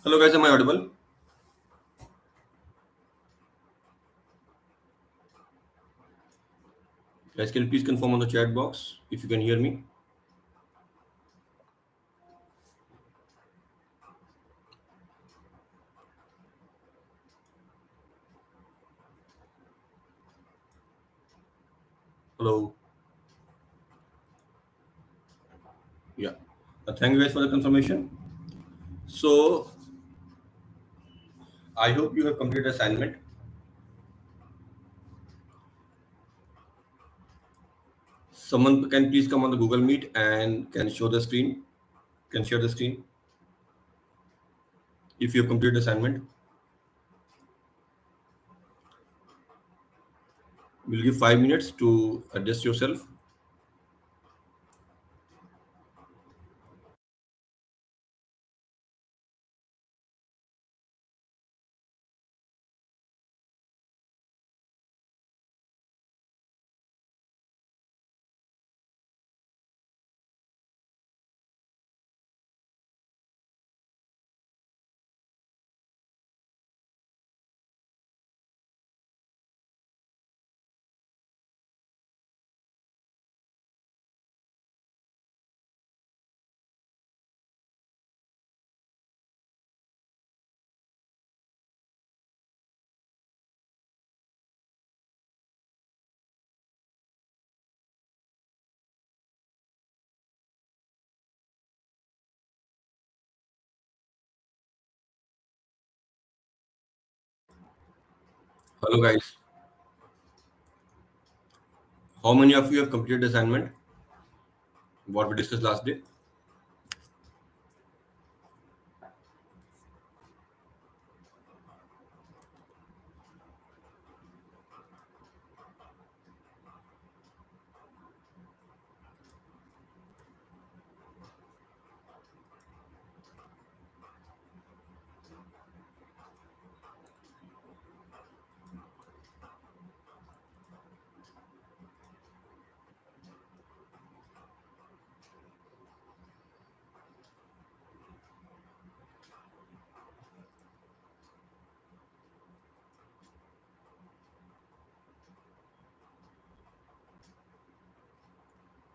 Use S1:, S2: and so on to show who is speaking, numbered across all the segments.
S1: Hello guys, am I audible? Guys, can you please confirm on the chat box if you can hear me? Hello. Yeah. Thank you guys for the confirmation. So I hope you have completed assignment. Someone can please come on the Google Meet and can show the screen. Can share the screen if you have completed assignment. We'll give 5 minutes to adjust yourself. Hello guys. How many of you have completed assignment? What we discussed last day?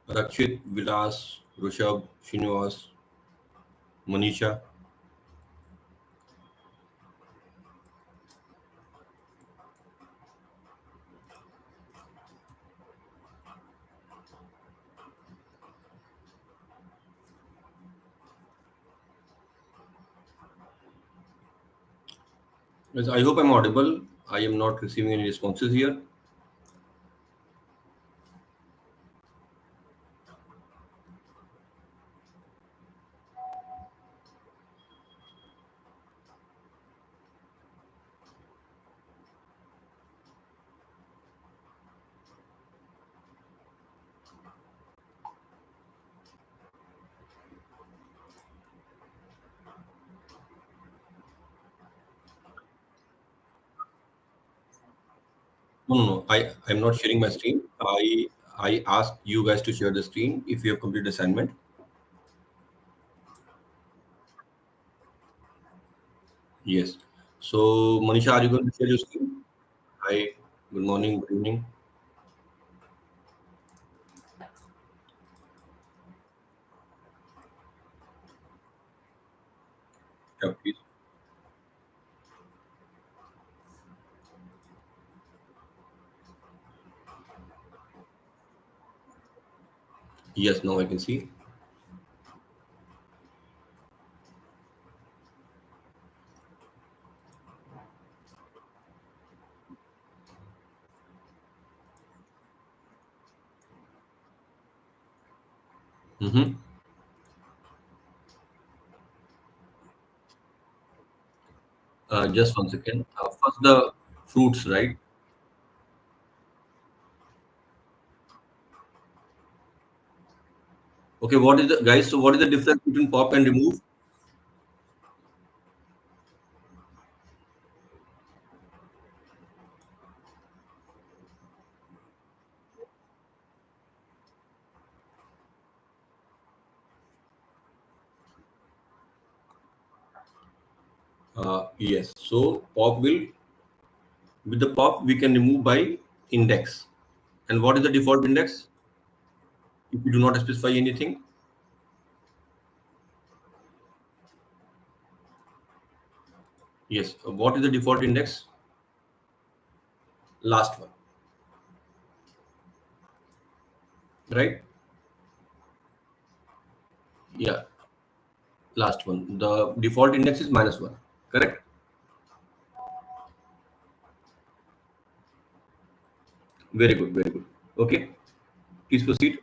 S1: Rakshit, Vilas, Rushabh, Srinivas, Manisha. Yes, I hope I'm audible. I am not receiving any responses here. No, no, no. I'm not sharing my screen. I asked you guys to share the screen if you have completed assignment. Yes. So Manisha, are you going to share your screen? Hi. Good morning. Good evening. Yeah, please. Yes. Now I can see. Mm-hmm. Just one second. First, the fruits, right? Okay. What is the guys? So what is the difference between pop and remove? Yes. So pop will, with the pop we can remove by index. And what is the default index? If you do not specify anything, yes. What is the default index? Last one, right? Yeah, last one. The default index is -1, correct? Very good, very good. Okay, please proceed.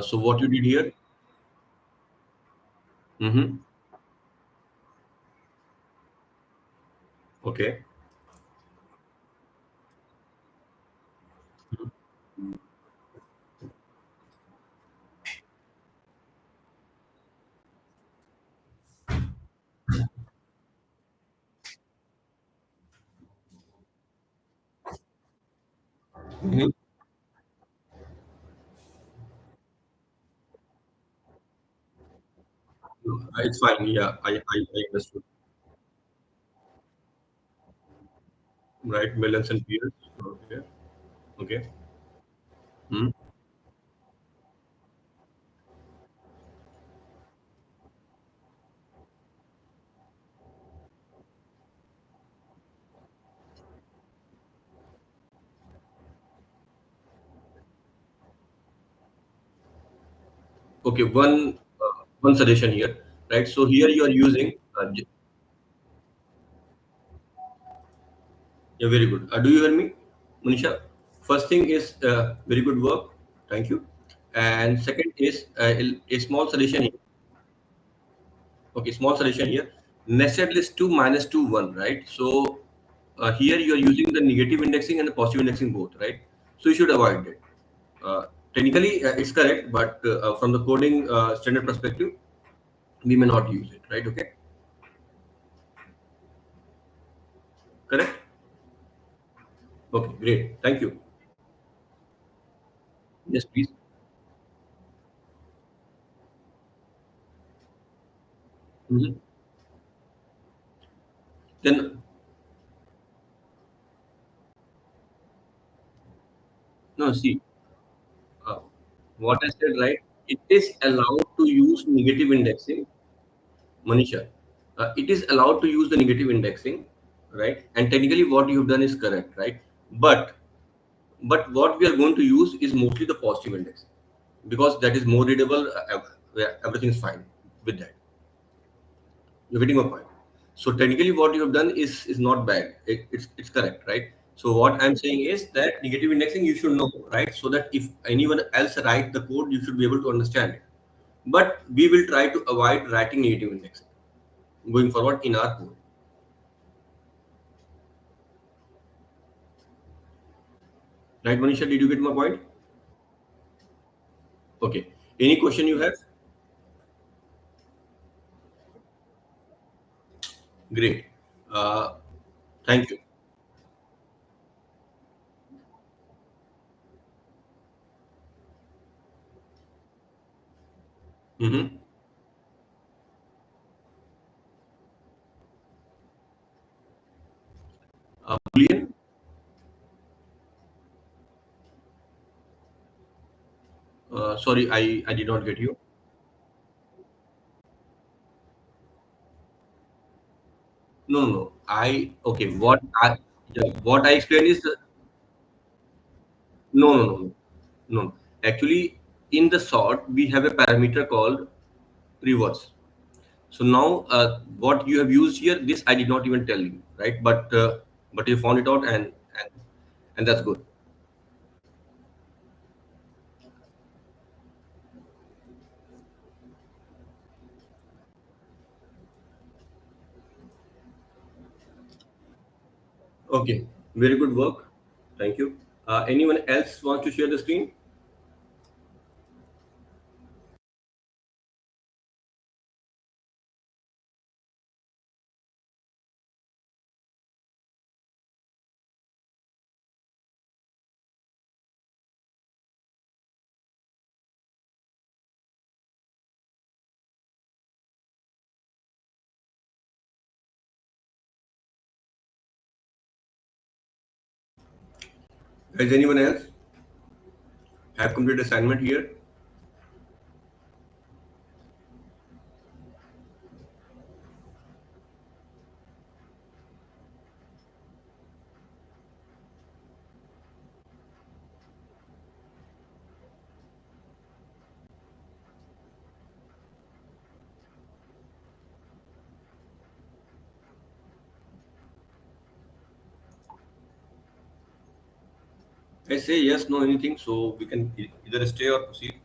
S1: So what you did here? Mm-hmm. Okay. Mhm. It's fine. Yeah, I understood. Right, millions and peers. Okay. Okay. Hmm. Okay. One suggestion here, right? So here you are using. Yeah, very good. Do you hear me, Manisha? First thing is very good work. Thank you. And second is a small suggestion here. Okay, small suggestion here. Nested list 2 minus 2 1, right? So here you are using the negative indexing and the positive indexing both, right? So you should avoid it. Technically, it's correct, but from the coding standard perspective, we may not use it, right? Okay, correct. Okay, great. Thank you. Yes, please. Mhm. Then, no, see, uh, what I said, right? It is allowed to use negative indexing, Manisha. It is allowed to use the negative indexing, right? And technically, what you've done is correct, right? But what we are going to use is mostly the positive index because that is more readable. Yeah, everything is fine with that. You're getting my point. So technically, what you have done is not bad. It's correct, right? So what I'm saying is that negative indexing you should know, right? So that if anyone else write the code, you should be able to understand it. But we will try to avoid writing negative indexing going forward in our code. Right, Manisha? Did you get my point? Okay. Any question you have? Great. Uh, Thank you. Mm-hmm. Boolean? Sorry, I did not get you. No, no, no. Okay. What I explained is no, no, no, no, no. Actually, in the sort, we have a parameter called reverse. So now, what you have used here, this I did not even tell you, right? But you found it out, and and that's good. Okay, very good work. Thank you. Anyone else wants to share the screen? Has anyone else have completed assignment here? I say yes, no, anything, so we can either stay or proceed.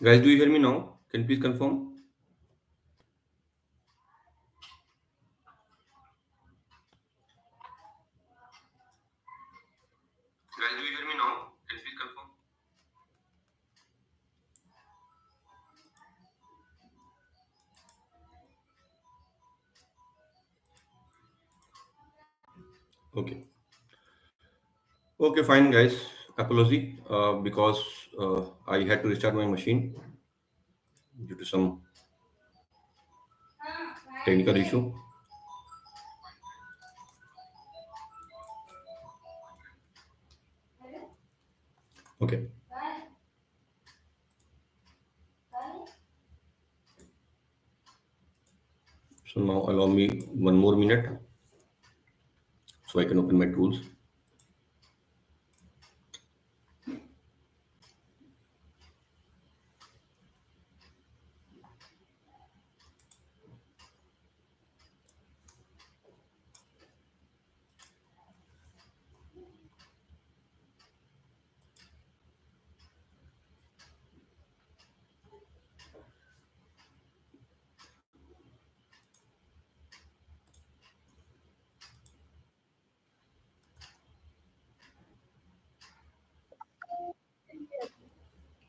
S1: Guys, do you hear me now? Can you please confirm? Guys, do you hear me now? Can you please confirm? Okay. Okay, fine, guys. Apology, because I had to restart my machine due to some technical issue. Okay. So now allow me 1 more minute so I can open my tools.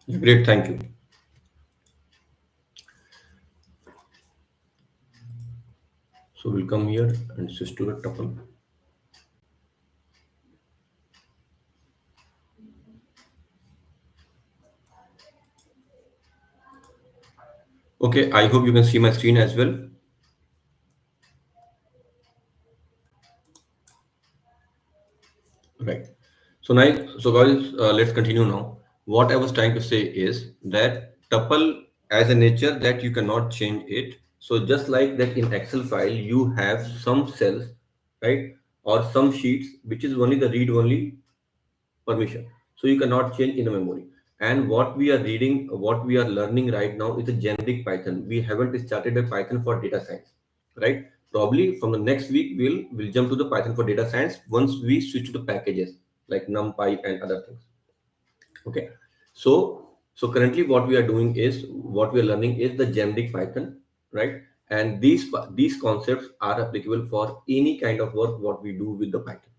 S1: Great, thank you. So we'll come here and switch to the tuple. Okay, I hope you can see my screen as well. Right. So now, so guys, let's continue now. What I was trying to say is that tuple as a nature that you cannot change it. So just like that in Excel file, you have some cells, right, or some sheets, which is only the read-only permission. So you cannot change in the memory. And what we are reading, what we are learning right now is a generic Python. We haven't started a Python for data science, right? Probably from the next week, we'll jump to the Python for data science once we switch to the packages like NumPy and other things. Okay. So currently what we are doing is what we are learning is the generic Python, right? And these concepts are applicable for any kind of work what we do with the Python.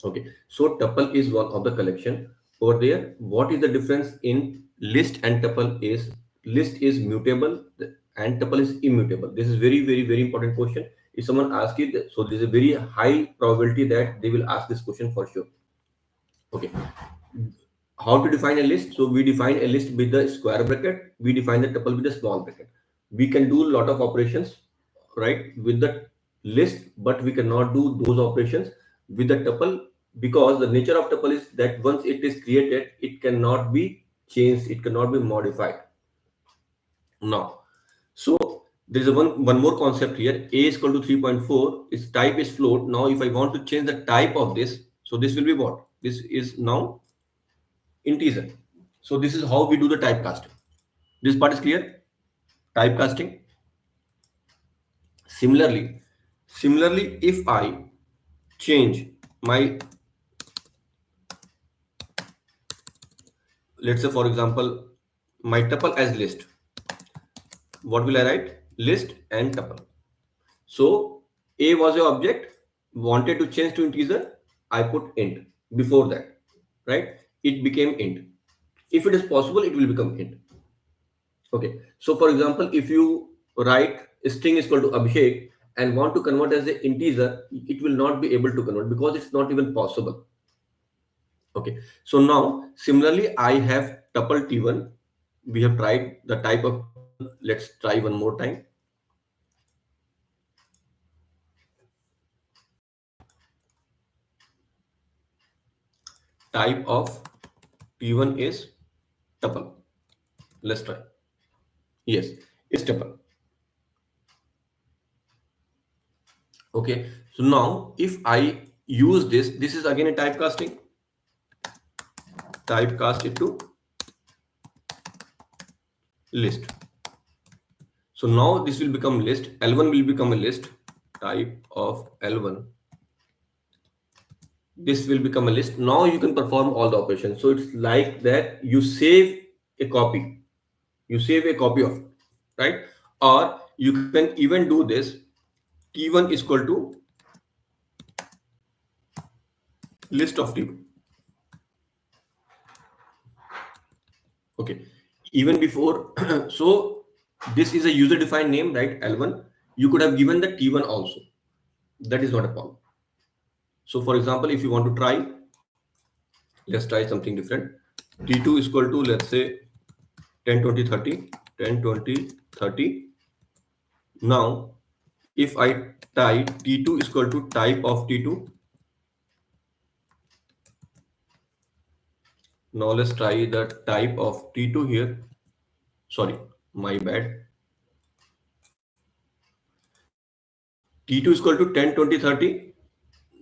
S1: Okay, so tuple is one of the collection over there. What is the difference in list and tuple is list is mutable and tuple is immutable. This is very important question. If someone asks it, so there's a very high probability that they will ask this question for sure. Okay, how to define a list? So we define a list with the square bracket. We define the tuple with the small bracket. We can do a lot of operations, right, with the list, but we cannot do those operations with the tuple because the nature of tuple is that once it is created, it cannot be changed, it cannot be modified. Now, so there is a one more concept here. A is equal to 3.4. Its type is float. Now, if I want to change the type of this, so this will be what? This is now integer. So this is how we do the typecasting. This part is clear? Typecasting. Similarly, if I change my, let's say for example, my tuple as list, what will I write? List and tuple. So A was your object, wanted to change to integer, I put int before that, right? It became int. If it is possible, it will become int. Okay. So for example, if you write string is equal to Abhishek and want to convert as an integer, it will not be able to convert because it's not even possible. Okay. So now similarly, I have tuple t1. We have tried the type of tuple. Let's try one more time. Type of t1 is tuple. Let's try. Yes, it's tuple. Okay. So now if I use this is again a typecasting. Typecast it to list. So now this will become list. L1 will become a list. Type of L1. This will become a list. Now you can perform all the operations. So it's like that you save a copy. You save a copy of it, right? Or you can even do this. T1 is equal to list of T1. Okay. Even before, so this is a user defined name, right? L1. You could have given the T1 also. That is not a problem. So for example, if you want to try, let's try something different. T2 is equal to, let's say, 10, 20, 30, 10, 20, 30. Now, if I type T2 is equal to type of T2, now let's try the type of T2 here. Sorry, my bad. T2 is equal to 10, 20, 30.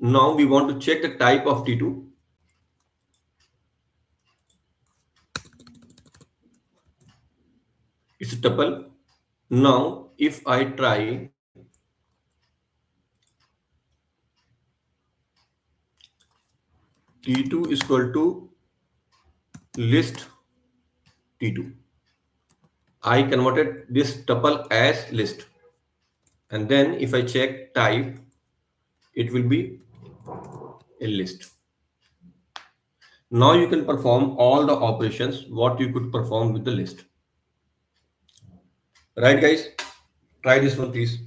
S1: Now we want to check the type of T2. It's a tuple. Now, if I try T2 is equal to list T2, I converted this tuple as list. And then if I check type, it will be a list. Now you can perform all the operations what you could perform with the list. Right, guys? Try this one, please.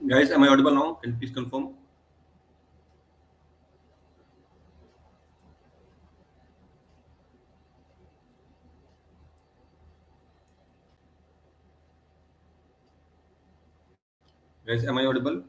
S1: Guys, am I audible now? Can you please confirm? Guys, am I audible?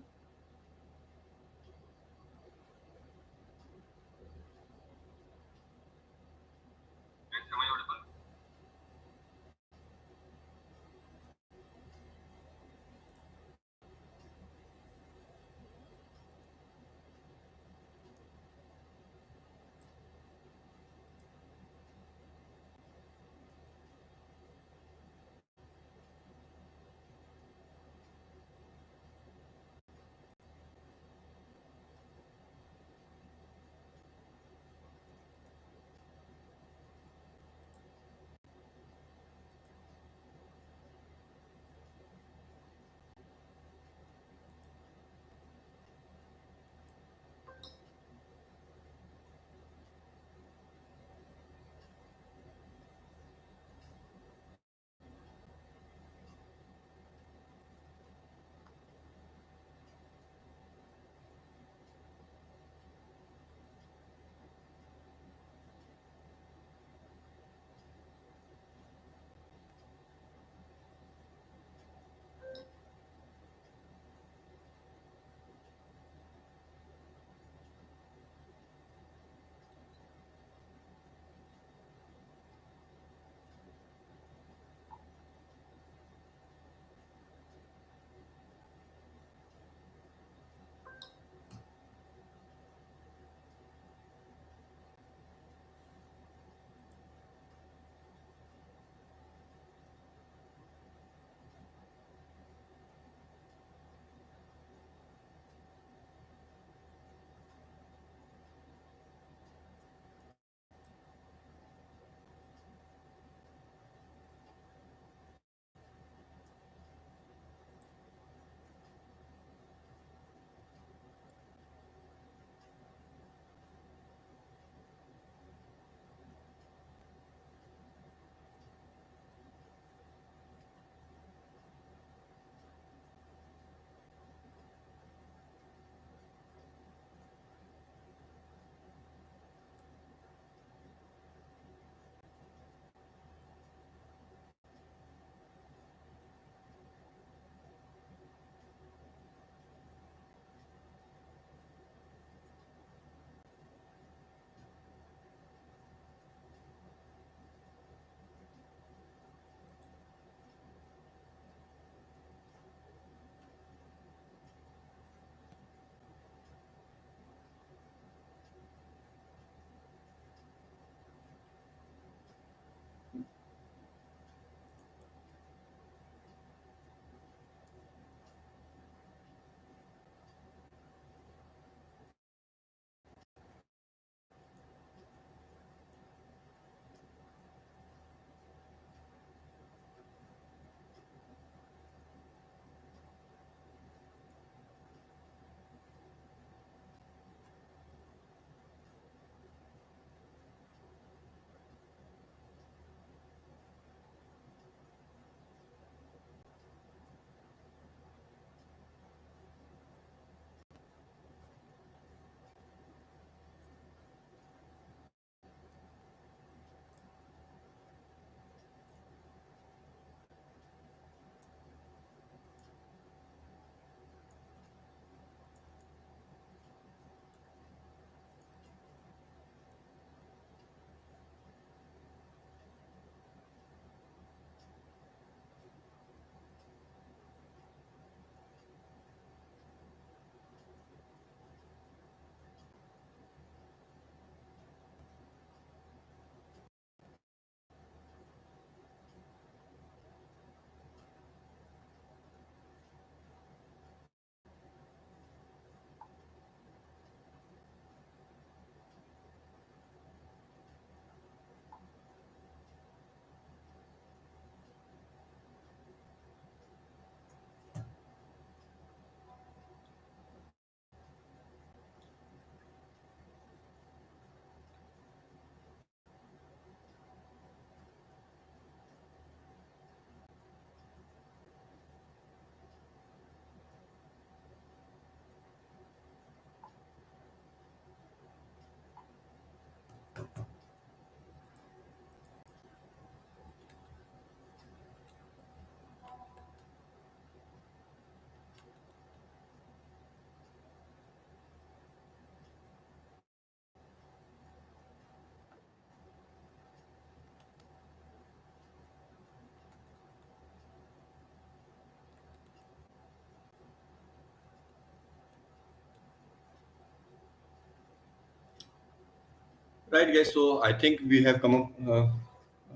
S1: Right, guys. So I think we have come up.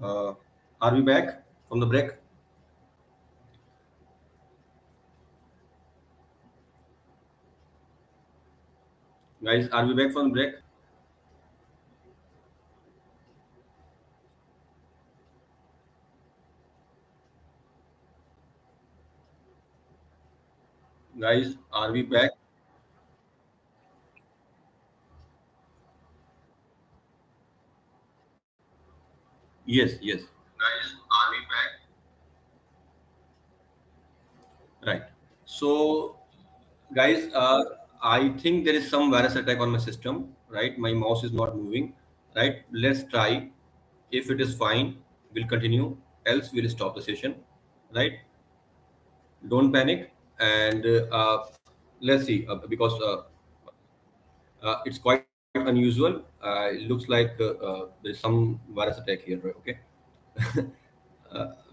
S1: Uh, are we back from the break? Guys, are we back from the break? Guys, are we back? Yes, yes. Guys, are we back? Right. So, guys, I think there is some virus attack on my system. Right, my mouse is not moving. Right. Let's try. If it is fine, we'll continue. Else, we'll stop the session. Right. Don't panic. And let's see, because it's quite unusual. It looks like there's some virus attack here. Right? Okay.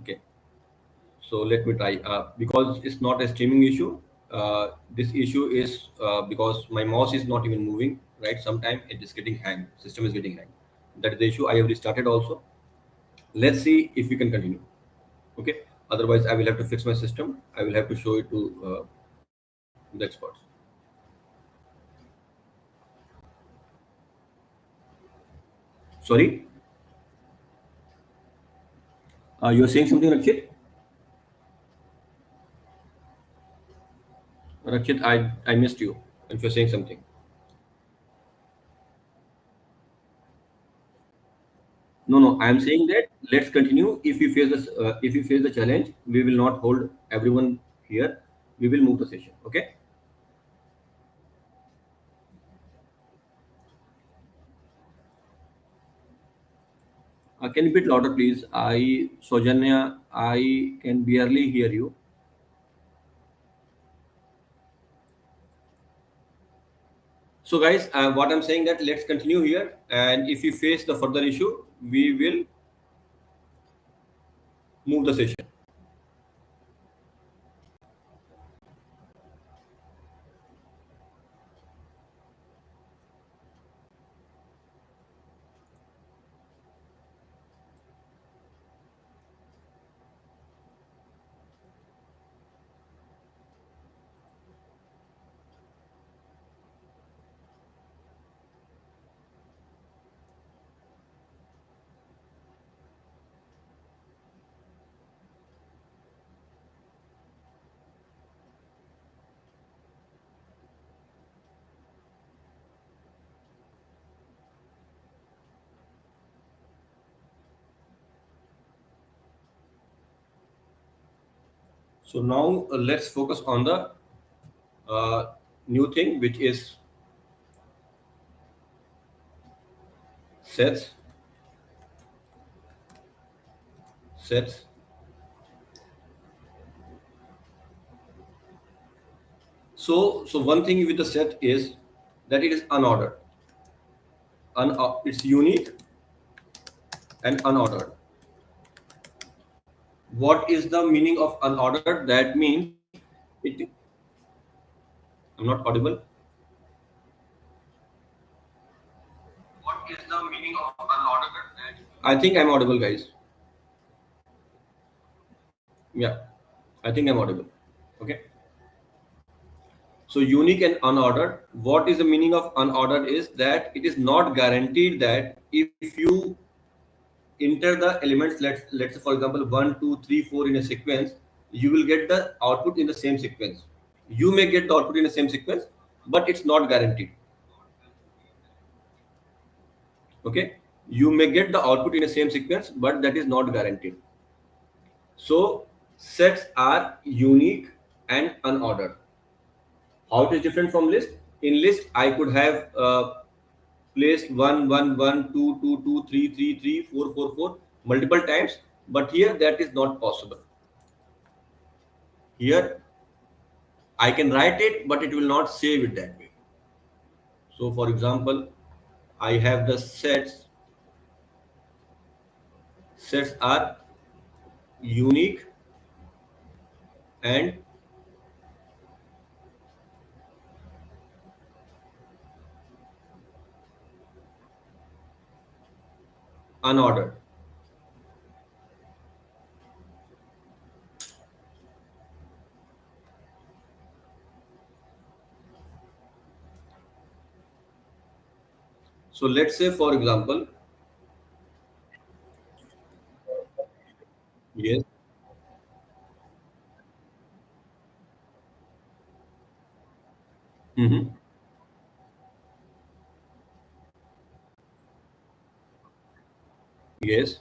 S1: Okay. So let me try. Because it's not a streaming issue. This issue is because my mouse is not even moving. Right. Sometimes it is getting hanged. System is getting hanged. That is the issue. I have restarted also. Let's see if we can continue. Okay. Otherwise, I will have to fix my system. I will have to show it to the experts. Sorry. You are saying something, Rakshit? Rakshit, I missed you. If you're saying something. No, no, I'm saying that let's continue. If you face this, if you face the challenge, we will not hold everyone here. We will move the session. Okay. Can you bit louder, please? Sojanya, I can barely hear you. So, guys, what I'm saying that let's continue here, and if you face the further issue, we will move the session. So now let's focus on the new thing, which is sets, sets. So one thing with the set is that it is unordered. It's unique and unordered. What is the meaning of unordered? That means it. I'm not audible. What is the meaning of unordered? I think I'm audible, guys. Yeah, I think I'm audible. Okay. So unique and unordered. What is the meaning of unordered? Is that it is not guaranteed that if you enter the elements, let's say for example 1 2 3 4 in a sequence, you will get the output in the same sequence. You may get the output in the same sequence, but it's not guaranteed. Okay, you may get the output in the same sequence, but that is not guaranteed. So sets are unique and unordered. How it is different from list? In list I could have placed 1 1 1 2 2 2 3 3 3 4 4 4 multiple times, but here that is not possible. Here I can write it, but it will not save it that way. So, for example, I have the sets. Sets are unique and unordered. So let's say, for example, yes, hmm, yes,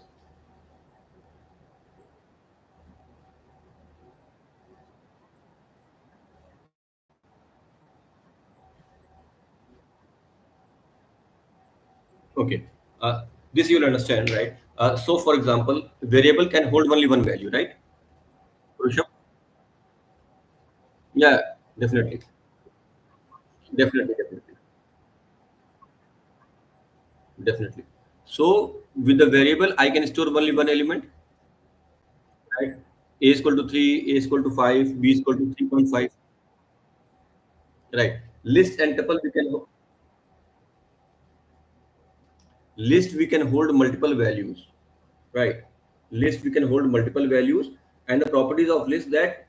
S1: okay. This you'll understand, right? So, for example, variable can hold only one value, right? Rishabh? Yeah, definitely, definitely, definitely, definitely. So, with the variable, I can store only one element, right? A is equal to 3, A is equal to 5, B is equal to 3.5, right? List and tuple we can list we can hold multiple values, right? List we can hold multiple values, and the properties of list that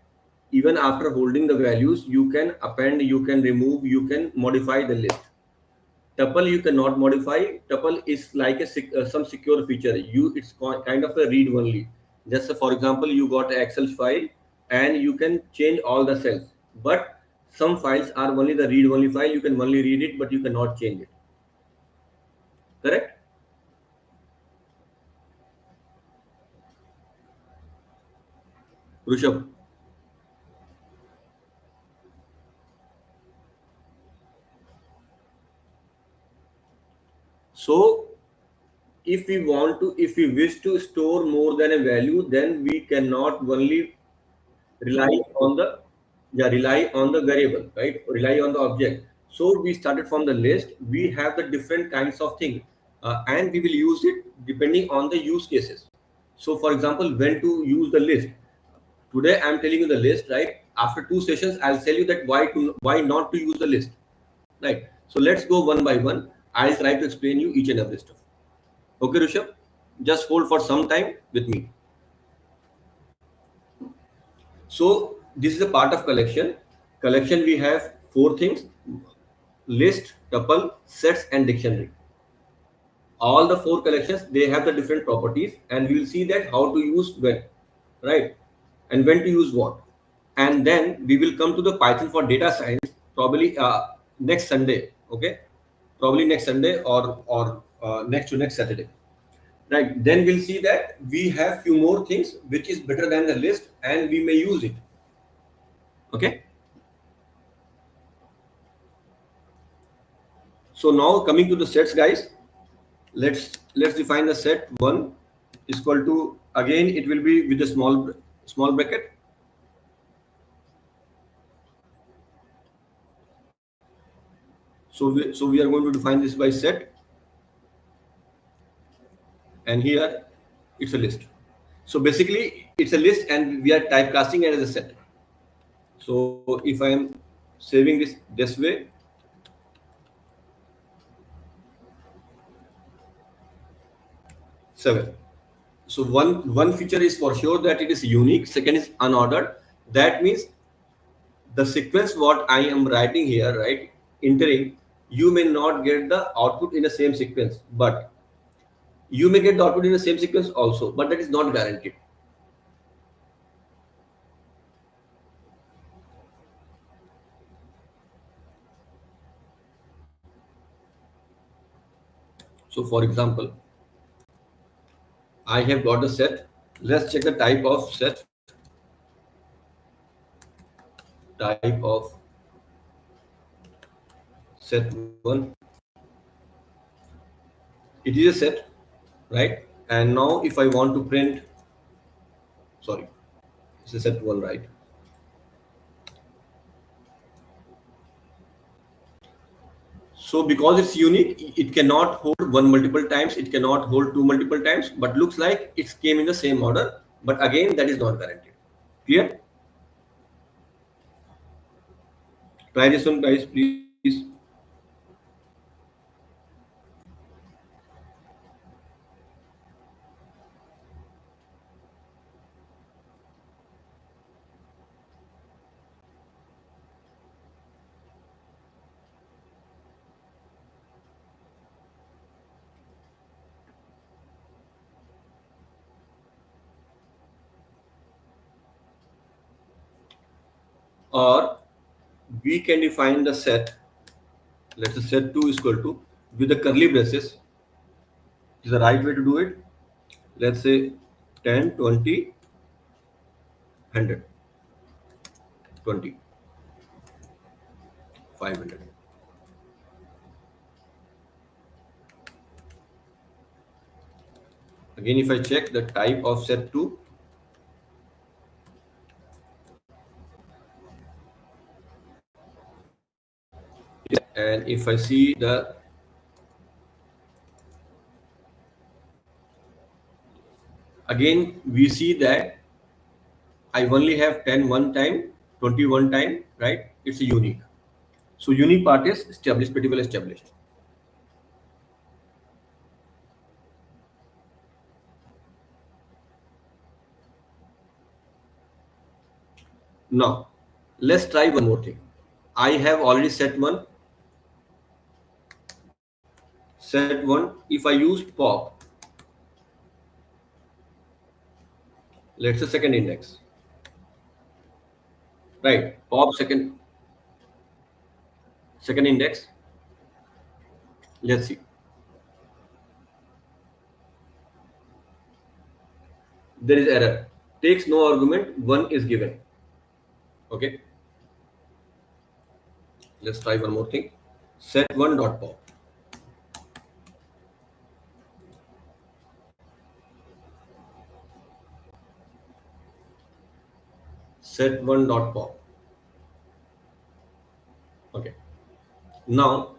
S1: even after holding the values, you can append, you can remove, you can modify the list. Tuple you cannot modify. Tuple is like some secure feature. It's kind of a read only. Just for example, you got an Excel file and you can change all the cells, but some files are only the read only file. You can only read it, but you cannot change it. Correct, Rushabh? So if we wish to store more than a value, then we cannot only rely on the rely on the variable, right? Rely on the object. So we started from the list. We have the different kinds of thing, and we will use it depending on the use cases. So for example, when to use the list. Today I'm telling you the list, right? After two sessions, I'll tell you that why not to use the list, right? So let's go one by one. I'll try to explain you each and every stuff. Okay, Rishabh? Just hold for some time with me. So this is a part of collection. Collection we have four things: list, tuple, sets, and dictionary. All the four collections they have the different properties, and we will see that how to use when, right, and when to use what. And then we will come to the Python for data science probably next Sunday. Okay, probably next Sunday or next to next Saturday. Right. Then we'll see that we have few more things which is better than the list, and we may use it. Okay. So now coming to the sets, guys. Let's define the set one is equal to, again it will be with a small bracket. So we are going to define this by set, and here it's a list. So basically it's a list and we are typecasting it as a set. So if I am saving this way, 7. So one feature is for sure that it is unique. Second is unordered. That means the sequence what I am writing here, right, entering, you may not get the output in the same sequence, but you may get the output in the same sequence also, but that is not guaranteed. So for example, I have got a set. Let's check the type of set. Type of set one. It is a set, right? And now if I want to print, sorry, it's a set one, right? So because it's unique, it cannot hold one multiple times, it cannot hold two multiple times, but looks like it came in the same order. But again, that is not guaranteed. Clear? Try this one, guys, please. or we can define the set. Let's say set 2 is equal to, with the curly braces, is the right way to do it. Let's say 10, 20, 100, 20, 500. Again, if I check the type of set 2, and if I see the, again we see that I only have 10 one time, 21 time, right? It's a unique. So unique part is established, pretty well established. Now, let's try one more thing. I have already set one. Set one. If I use pop, let's say second index, right? Pop second index. Let's see. There is error. Takes no argument. One is given. Okay. Let's try one more thing. Set one dot pop. Set one dot pop. Okay. Now,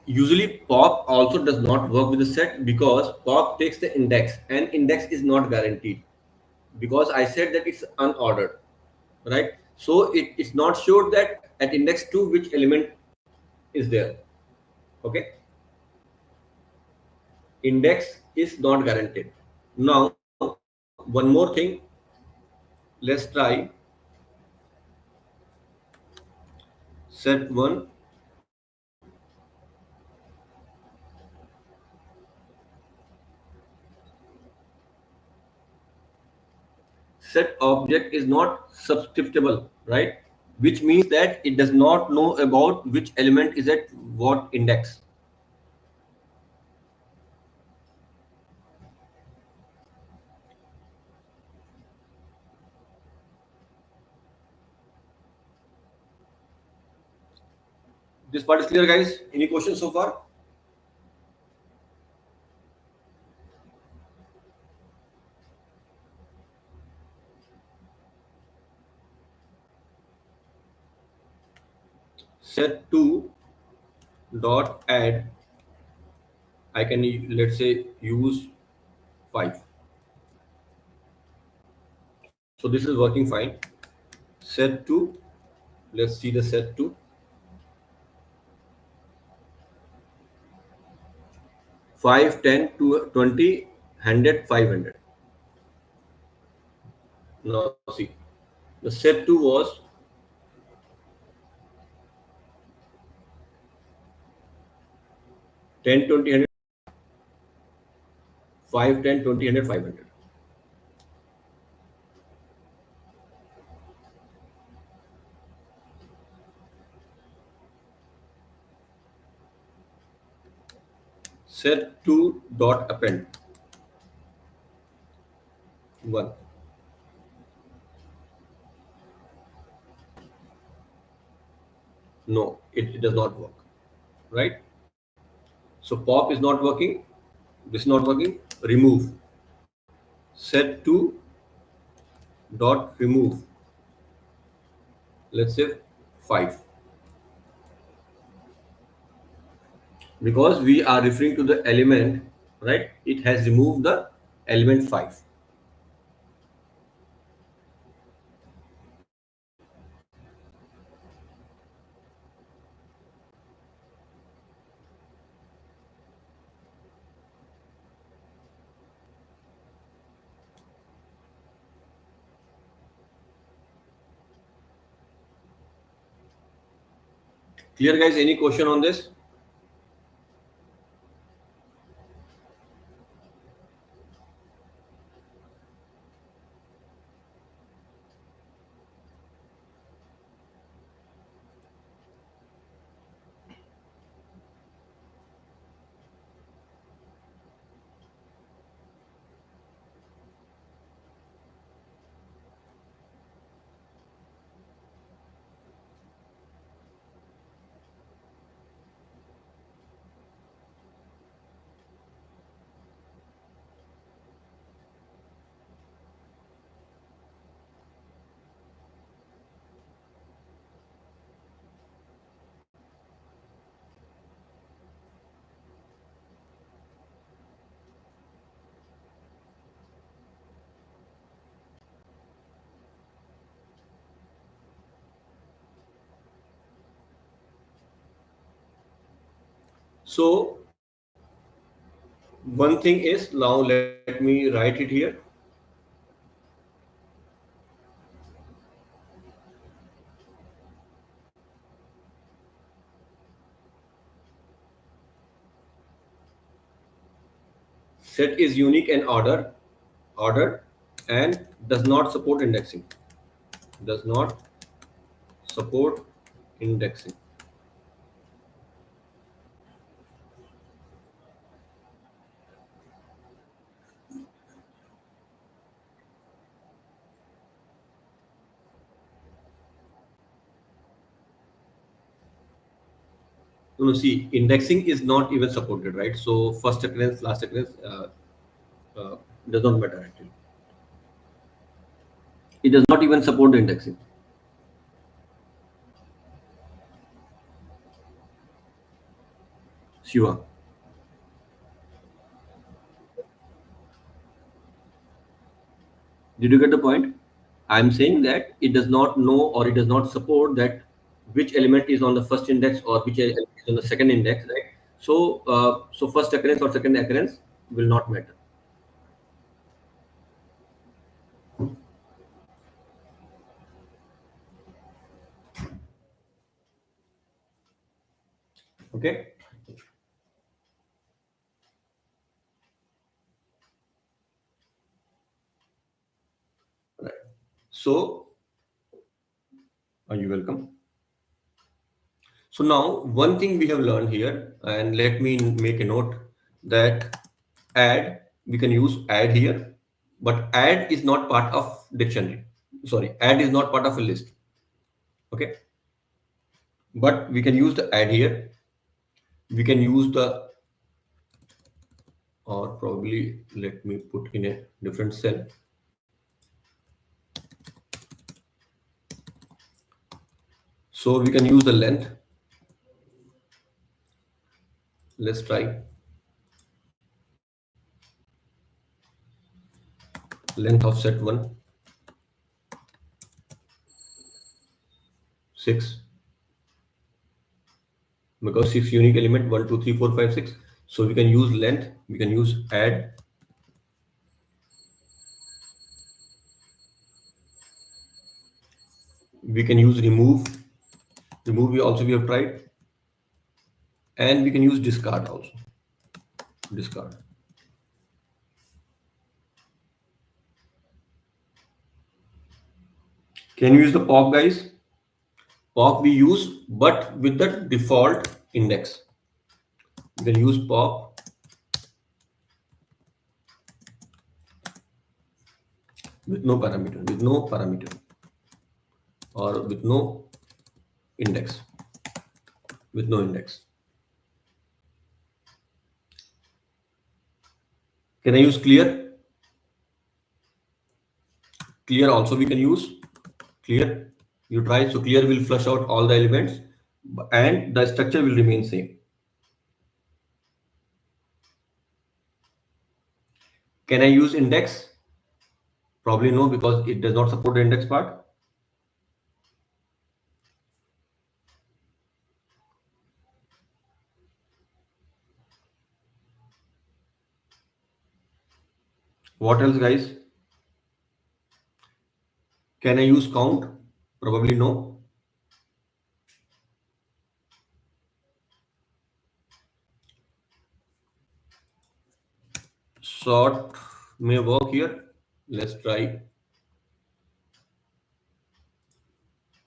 S1: usually pop also does not work with the set because pop takes the index and index is not guaranteed because I said that it's unordered, right? So it's not sure that at index 2 which element is there. Okay. Index is not guaranteed. Now, one more thing. Let's try set 1. Set object is not subscriptable, right? Which means that it does not know about which element is at what index. This part is clear, guys. Any questions so far? Set 2 dot add. I can, let's say, use 5. So this is working fine. Set 2. Let's see the set 2. 5, 10, 20, 100, 500. Now see, the set 2 was 10, 20, 100, 5, 10, 20, 100, 500. Set 2 dot append 1. No, it does not work, right? So pop is not working. This is not working. Remove. Set 2 dot remove. Let's say 5. Because we are referring to the element, right? It has removed the element 5. Clear, guys? Any question on this? So one thing is, now let me write it here. Set is unique and ordered and does not support indexing. Does not support indexing. No, see, indexing is not even supported, right? So first occurrence, last occurrence uh, does not matter actually. It does not even support the indexing. Shiva, did you get the point? I'm saying that it does not know or it does not support that which element is on the first index or which element is on the second index, right? So first occurrence or second occurrence will not matter. Okay. Right. So, are you welcome? So now one thing we have learned here, and let me make a note that add, we can use add here, but add is not part of dictionary. Sorry, add is not part of a list. Okay, but we can use the add here. We can use the, or probably let me put in a different cell. So we can use the length. Let's try length of set one, 6, because 6 unique element, 1, 2, 3, 4, 5, 6. So we can use length, we can use add, we can use remove. Remove we also we have tried, and we can use discard also. Discard. Can you use the pop, guys? Pop we use, but with the default index. You can use pop with no parameter, or with no index, with no index. Can I use clear? Clear also we can use. Clear. You try. So clear will flush out all the elements, and the structure will remain same. Can I use index? Probably no, because it does not support the index part. What else, guys? Can I use count? Probably no. Sort may work here. Let's try.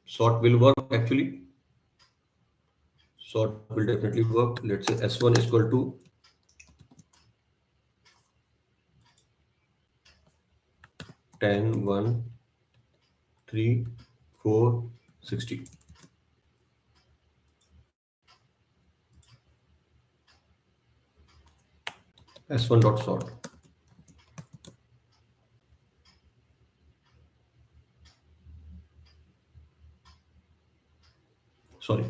S1: Sort will work actually. Sort will definitely work. Let's say S1 is equal to 10, 1, 3, 4, 60. S1 dot sort. Sorry.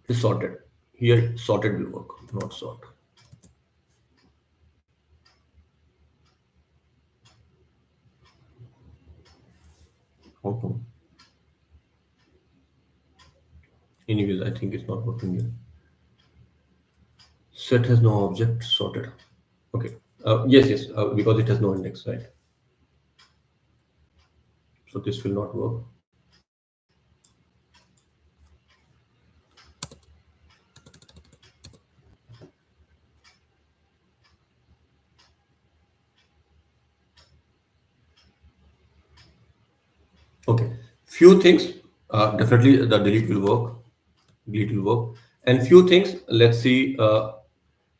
S1: It's sorted. Here sorted will work, not sort. How come? Anyways, I think it's not working here. Set has no object, sorted. Okay. Yes, because it has no index, right? So this will not work. Okay. Few things, definitely the delete will work. Delete will work. And few things, let's see.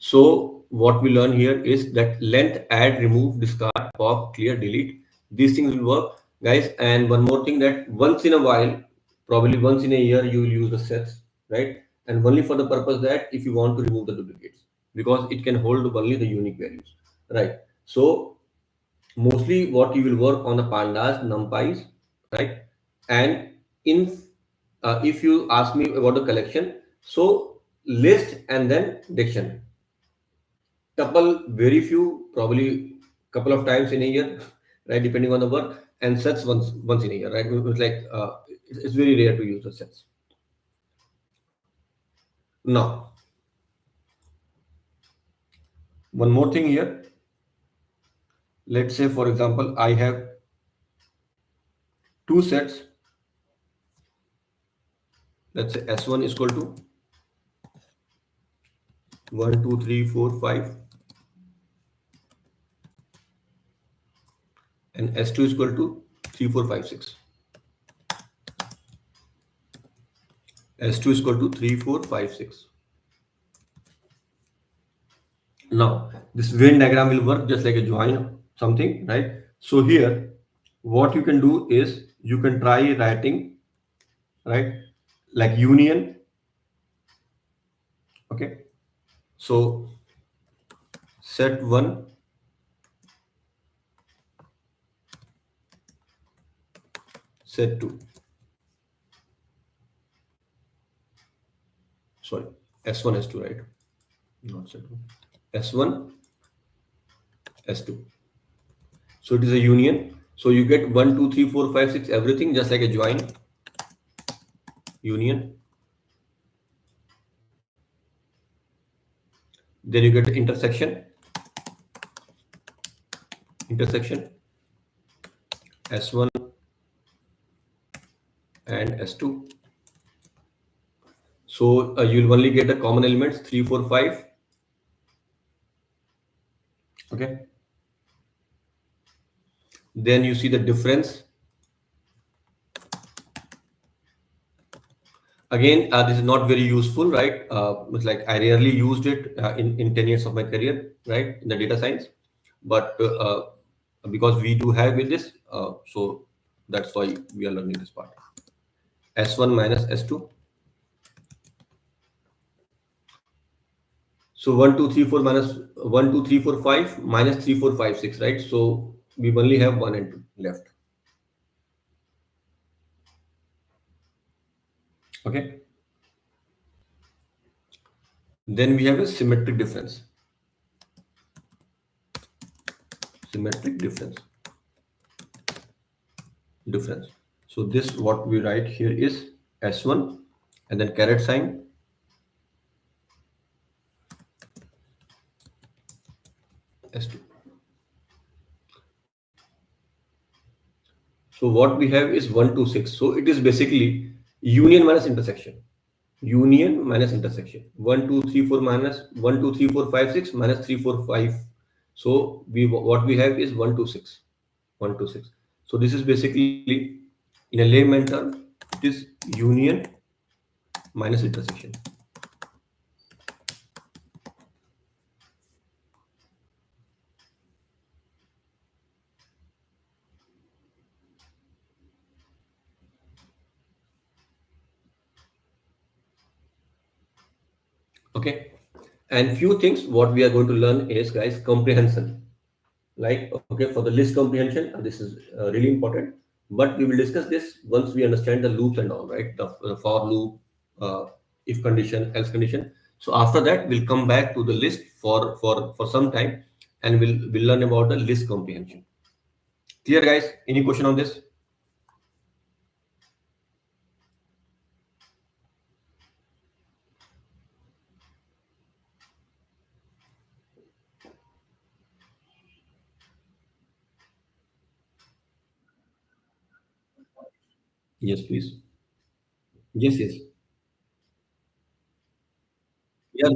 S1: So what we learn here is that length, add, remove, discard, pop, clear, delete. These things will work, guys. And one more thing, that once in a while, probably once in a year, you will use the sets, right? And only for the purpose that if you want to remove the duplicates, because it can hold only the unique values, right? So mostly what you will work on the pandas, numpys, right? And in if you ask me about the collection, so list and then diction, couple, very few, probably couple of times in a year, right, depending on the work, and sets once in a year, right? It's like it's very rare to use the sets. Now one more thing here, let's say for example I have two sets. Let's say s1 is equal to 1 2 3 4 5, and s2 is equal to 3 4 5 6. S2 is equal to 3 4 5 6. Now this Venn diagram will work just like a join something, right? So here what you can do is you can try writing, right, like union. Okay, so set 1, set 2, sorry, s1 s2, right, not set 1, s1 s2. So it is a union, so you get 1 2 3 4 5 6 everything just like a join, union. Then you get the intersection s1 and s2. So you'll only get the common elements 3 4 5. Okay, then you see the difference. Again, this is not very useful, right? It's like I rarely used it in 10 years of my career, right, in the data science. But because we do have with this, so that's why we are learning this part. S1 minus S2. So 1 2 3 4 minus 1 2 3 4 5 minus 3 4 5 6, right? So we only have 1 and 2 left. Okay. Then we have a symmetric difference. Symmetric difference. So this what we write here is S1 and then caret sign S2. So what we have is 1 2 6. So it is basically union minus intersection. Union minus intersection. 1 2 3 4 minus 1 2 3 4 5 6 minus 3 4 5. So we what we have is 1 2 6. 1 2 6. So this is basically in a layman term, it is union minus intersection. Okay, and few things what we are going to learn is, guys, comprehension. Like, okay, for the list comprehension, this is really important, but we will discuss this once we understand the loops and all, right? The for loop, uh, if condition, else condition. So after that we'll come back to the list for some time, and we'll learn about the list comprehension. Clear, guys? Any question on this? Yes, please. Yes, yes. Yeah.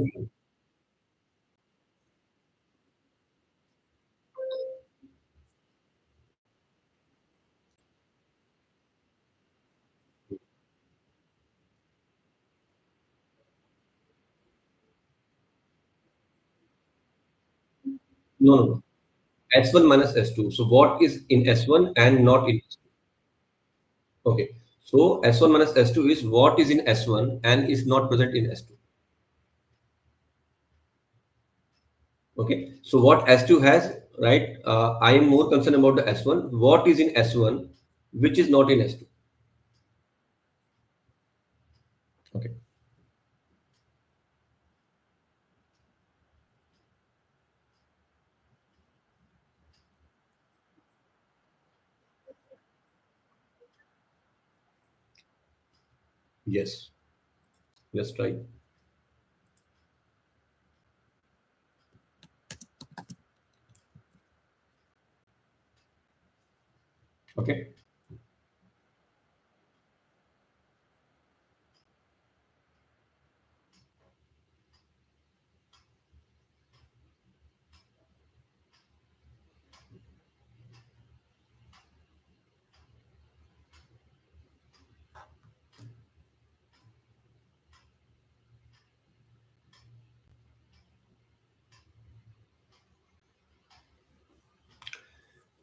S1: No, no, no. S1 minus S2. So what is in S1 and not in S2? Okay. So S1 minus S2 is what is in S1 and is not present in S2. Okay. So what S2 has, right? I am more concerned about the S1. What is in S1, which is not in S2? Okay. Yes. Let's try. Okay.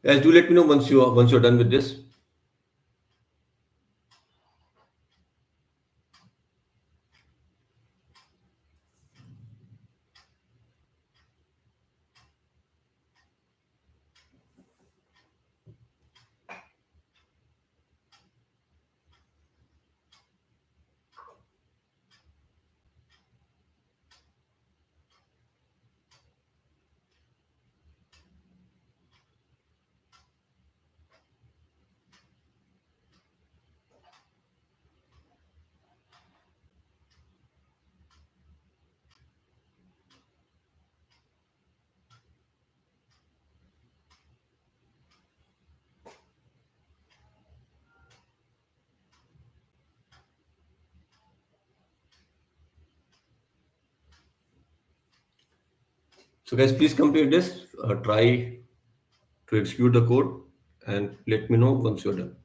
S1: Guys, do let me know once you're done with this. So guys, please complete this. Try to execute the code and let me know once you're done.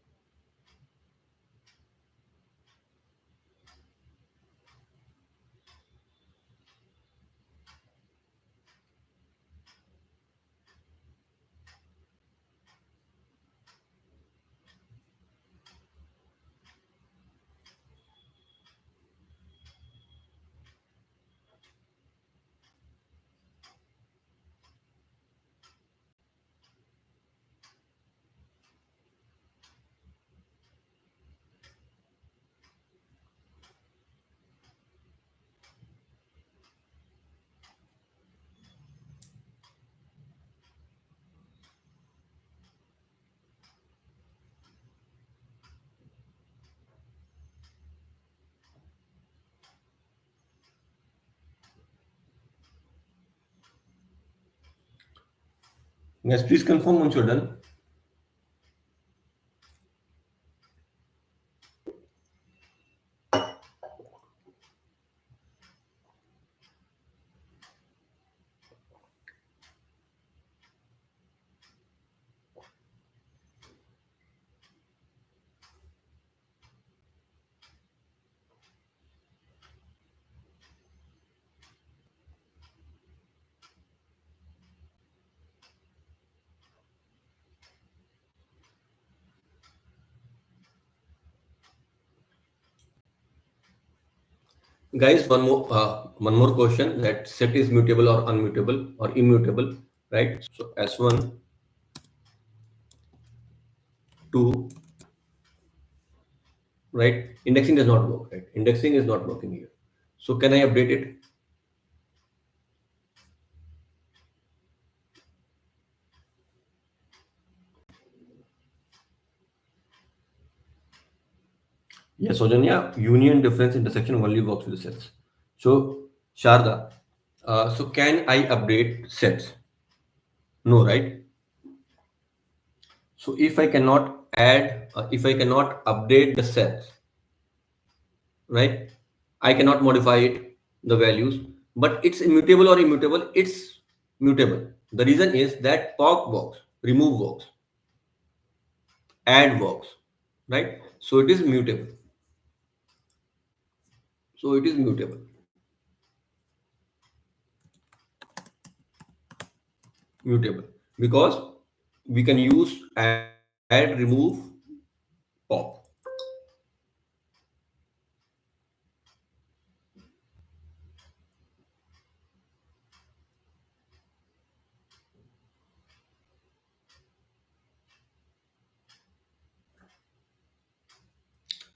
S1: Guys, please confirm once you're done. Guys, one more question, that set is mutable or unmutable or immutable, right? So S1, 2, right? Indexing does not work, right? Indexing is not working here. So can I update it? Yes, Sojanya, union, difference, intersection only works with the sets. So Sharda, so can I update sets? No, right? So if I cannot add, if I cannot update the sets, right? I cannot modify it, the values, but it's immutable or immutable, it's mutable. The reason is that pop works, remove works, add works, right? So it is mutable. So it is mutable, mutable because we can use add, remove, pop.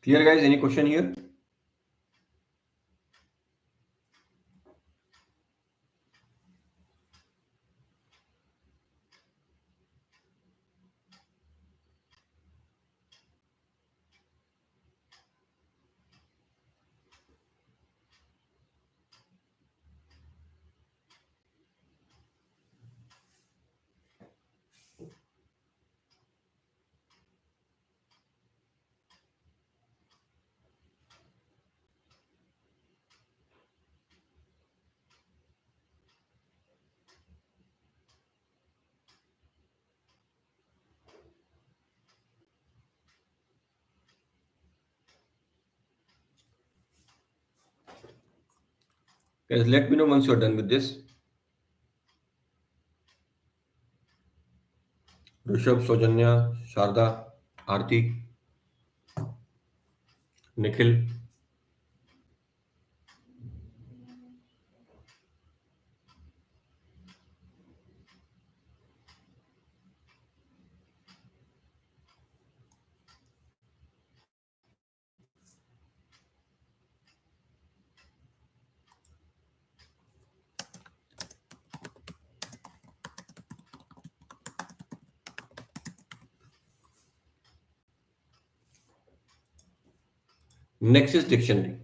S1: Clear, guys? Any question here? Guys, let me know once you're done with this. Rishabh, Sojanya, Sharda, Aarti, Nikhil. Next is dictionary.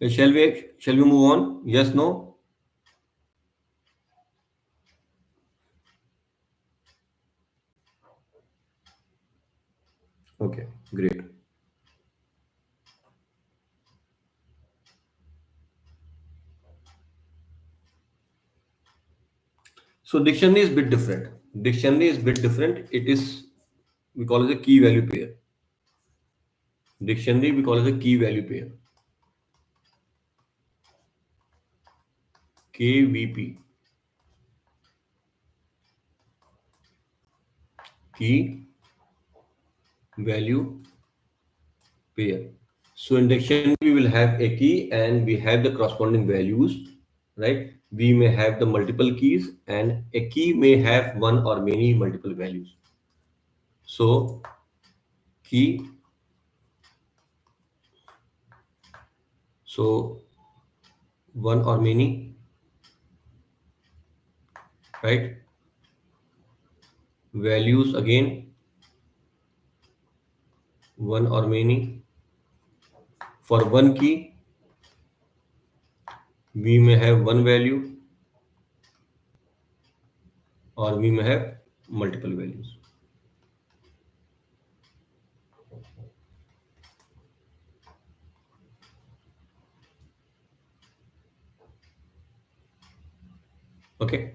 S1: Shall we move on? Yes, no? Okay, great. So dictionary is bit different. Dictionary is bit different. It is, we call it a key value pair. Dictionary we call it a key value pair. KVP. Key value pair. So in dictionary we will have a key and we have the corresponding values, right? We may have the multiple keys and a key may have one or many multiple values. So key, so one or many, right? Values again, one or many. For one key, we may have one value or we may have multiple values. Okay.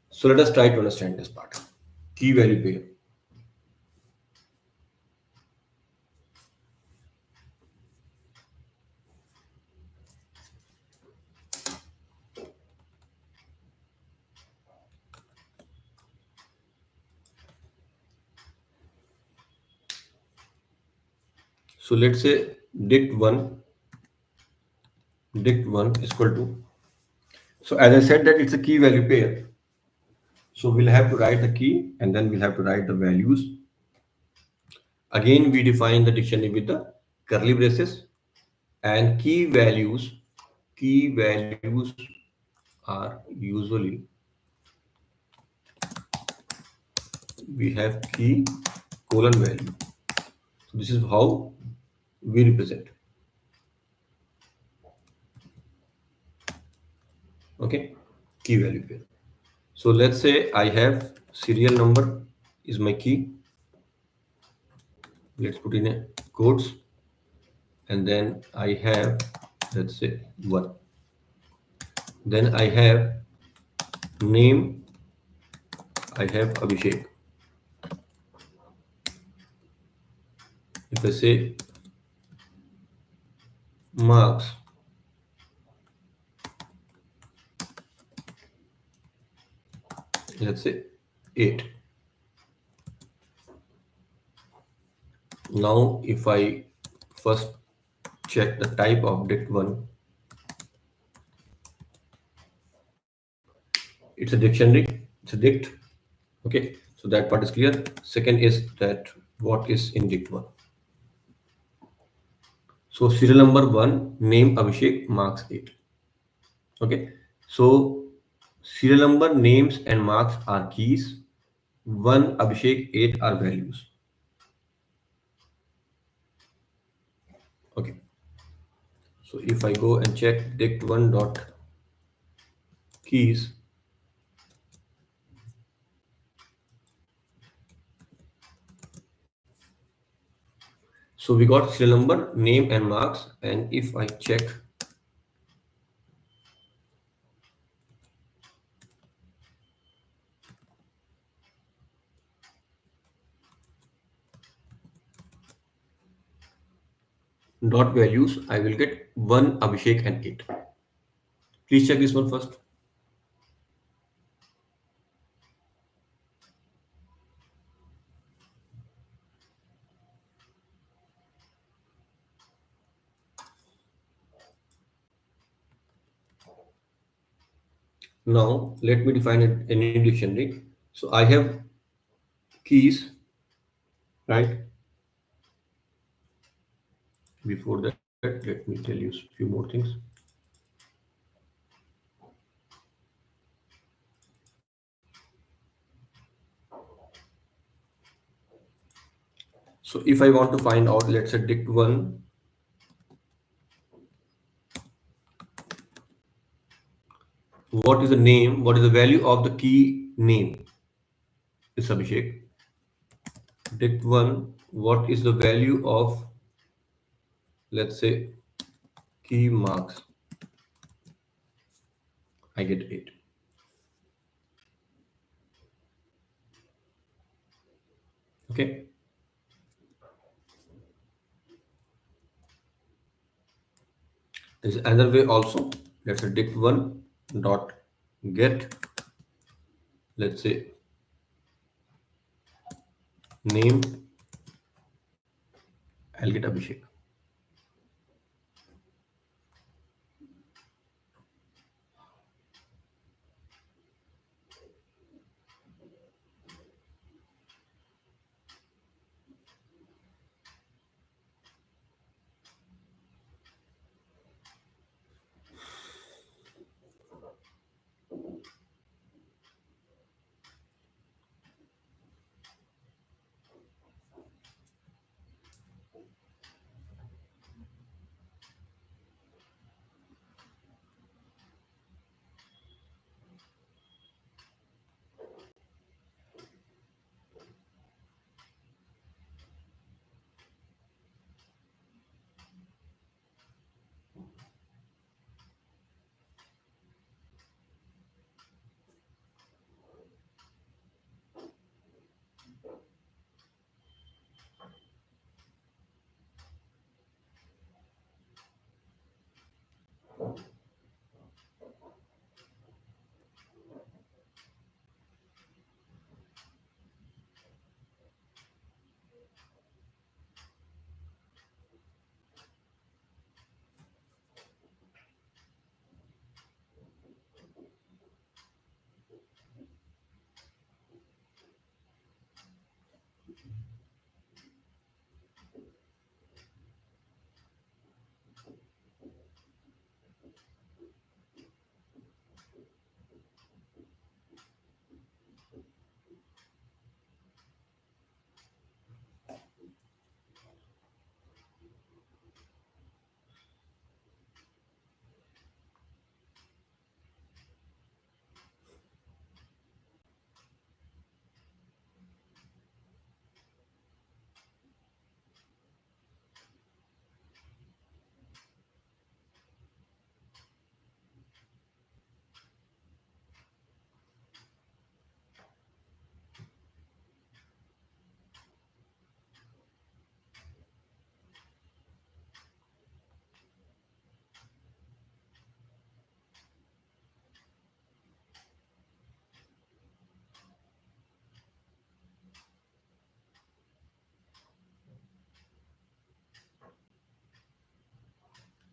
S1: So let us try to understand this part. Key value pair. So let's say dict1 is equal to, so as I said that it's a key value pair. So we'll have to write the key and then we'll have to write the values. Again, we define the dictionary with the curly braces, and key values are usually, we have key colon value. So this is how we represent. Okay, key value pair. So let's say I have serial number is my key. Let's put in a quotes, and then I have, let's say, 1. Then I have name, I have Abhishek. If I say marks, let's say 8. Now if I first check the type of dict1, it's a dictionary, it's a dict. Okay, so that part is clear. Second is that what is in dict1. So serial number 1, name Abhishek, marks 8. Okay, so serial number, names and marks are keys. 1 Abhishek, 8 are values. Okay, so if I go and check dict1 dot keys, so we got serial number, name and marks, and if I check dot values, I will get 1 Abhishek and 8. Please check this one first. Now let me define a new dictionary. So I have keys, right? Before that, let me tell you a few more things. So if I want to find out, let's say dict1, what is the name, what is the value of the key name? Is Abhishek. Dict1, what is the value of, let's say, key marks? I get 8. Okay. There's another way also. Let's say dict1 dot get, let's say, name. I'll get Abhishek.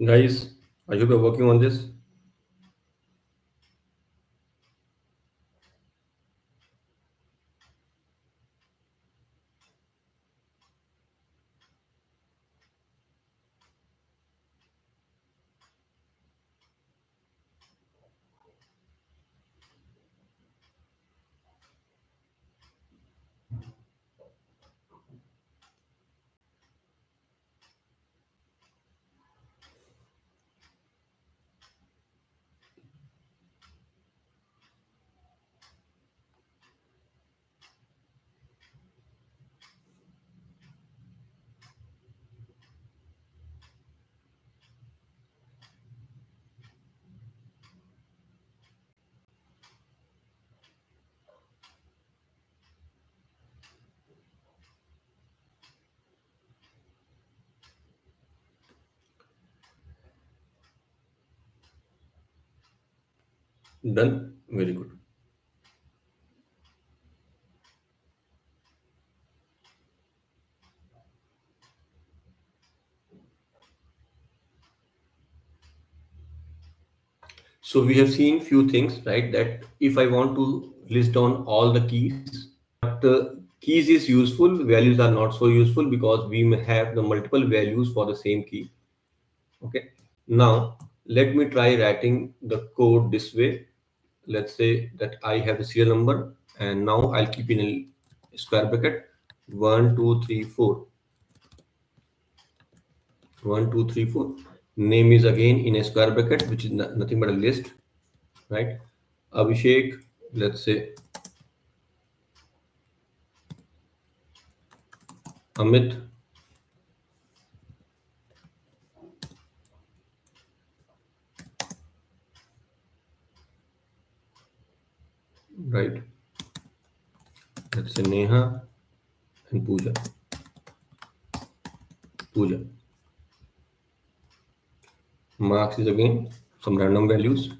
S1: Guys, I hope you're working on this. Done. Very good. So we have seen few things, right? That if I want to list down all the keys, but keys is useful, values are not so useful because we may have the multiple values for the same key. Okay. Now let me try writing the code this way. Let's say that I have the serial number, and now I'll keep in a square bracket 1, 2, 3, 4. 1, 2, 3, 4. Name is again in a square bracket, which is nothing but a list, right? Abhishek, let's say Amit, right? Let's say Neha and Pooja. Pooja. Marks is again some random values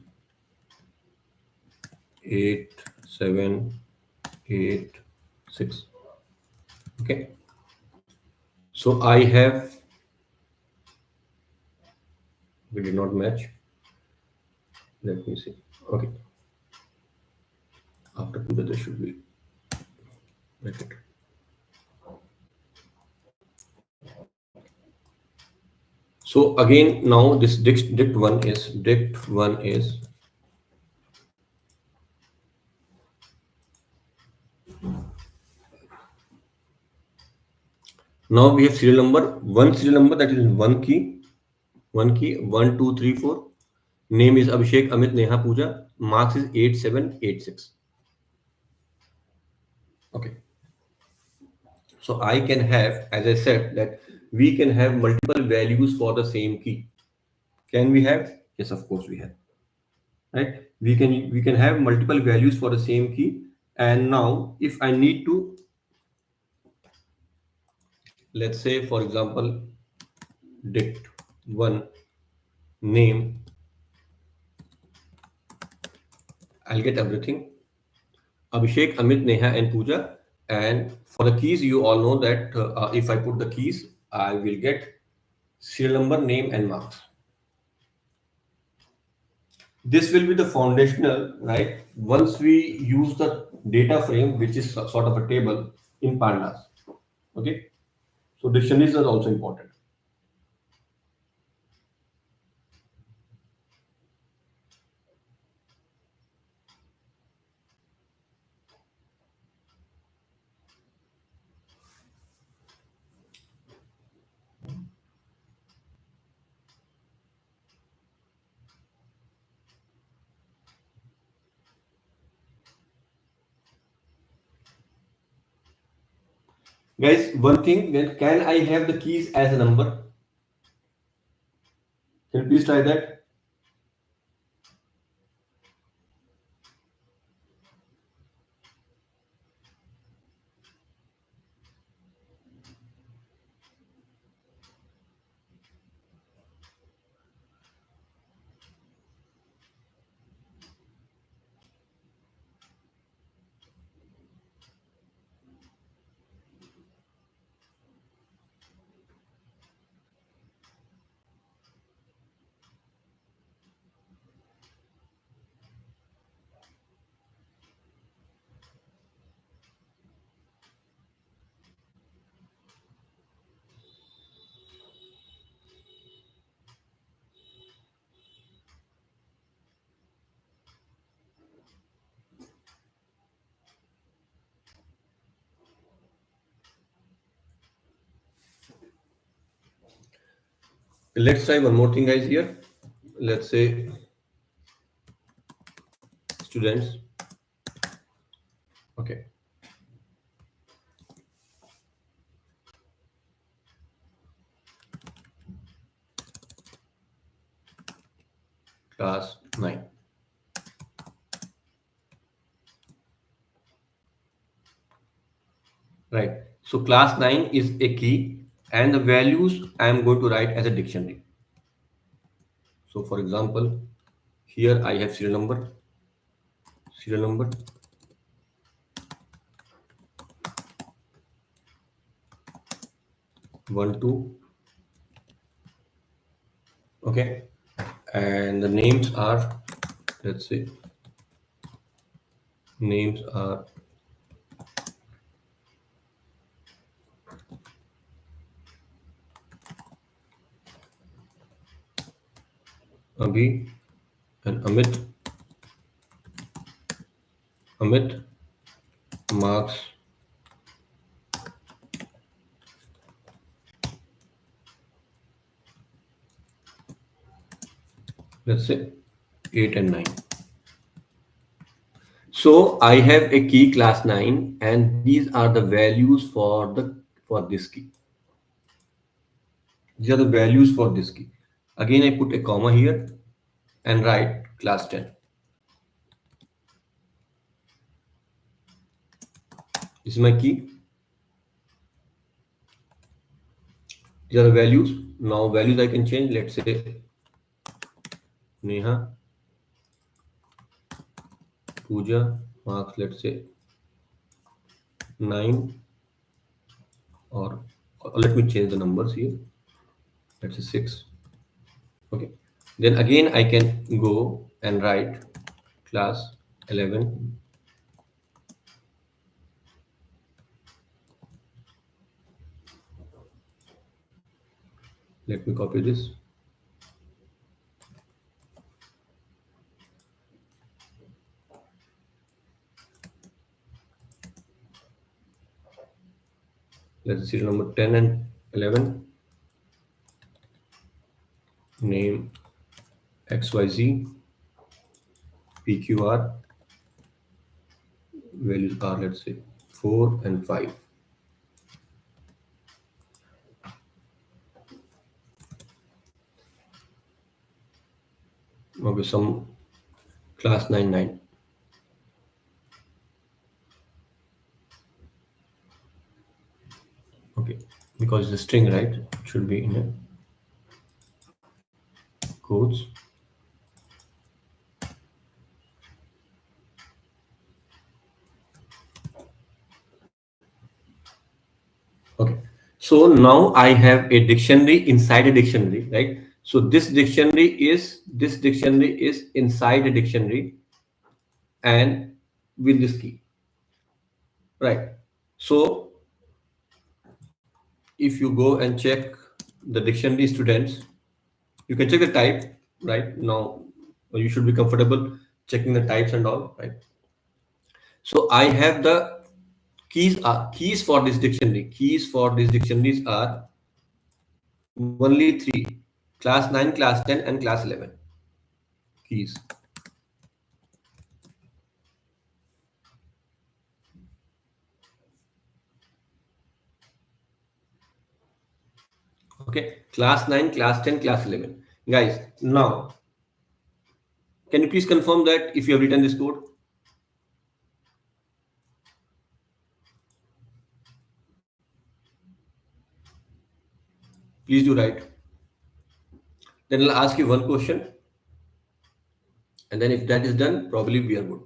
S1: 8, 7, 8, 6. Okay. So I have, we did not match. Let me see. Okay. After Pooja, there should be bracket. So again, now this dict1 is now we have serial number that is one key, 1, 2, 3, 4. Name is Abhishek, Amit, Neha, Pooja. Marks is 8, 7, 8, 6. Okay. So I can have, as I said, that we can have multiple values for the same key. Can we have? Yes, of course we have. Right? We can have multiple values for the same key. And now if I need to, let's say for example, dict one name, I'll get everything. Abhishek, Amit, Neha, and Pooja. And for the keys, you all know that if I put the keys, I will get serial number, name, and marks. This will be the foundational, right? Once we use the data frame, which is sort of a table in pandas. Okay. So dictionaries are also important. Guys, one thing, then can I have the keys as a number? Can you please try that? Let's try one more thing, guys. Here, let's say students. Okay, class 9. Right. So class 9 is a key, and the values I am going to write as a dictionary. So for example, here I have serial number 1 2. Okay, and the names are, let's say, names are Abhi and Amit marks, let's say 8 and 9. So I have a key class 9, and these are the values for this key. These are the values for this key. Again, I put a comma here and write class 10. This is my key. These are the values. Now values I can change. Let's say Neha, Pooja marks, let's say 9, or let me change the numbers here. Let's say 6. Okay. Then again I can go and write class 11. Let me copy this. Let's see number 10 and 11. Name XYZ, PQR, values are, let's say, 4 and 5. Okay, some class 9 9. Okay, because it's a string, right? It should be in a quotes. Okay, so now I have a dictionary inside a dictionary, right? So this dictionary is inside a dictionary and with this key, right? So if you go and check the dictionary students, you can check the type right now. You should be comfortable checking the types and all, right? So I have the keys for this dictionary. Keys for these dictionaries are only three: class 9, class 10, and class 11. Keys. Okay, class 9, class 10, class 11. Guys, now can you please confirm that if you have written this code? Please do write. Then I'll ask you one question, and then if that is done, probably we are good.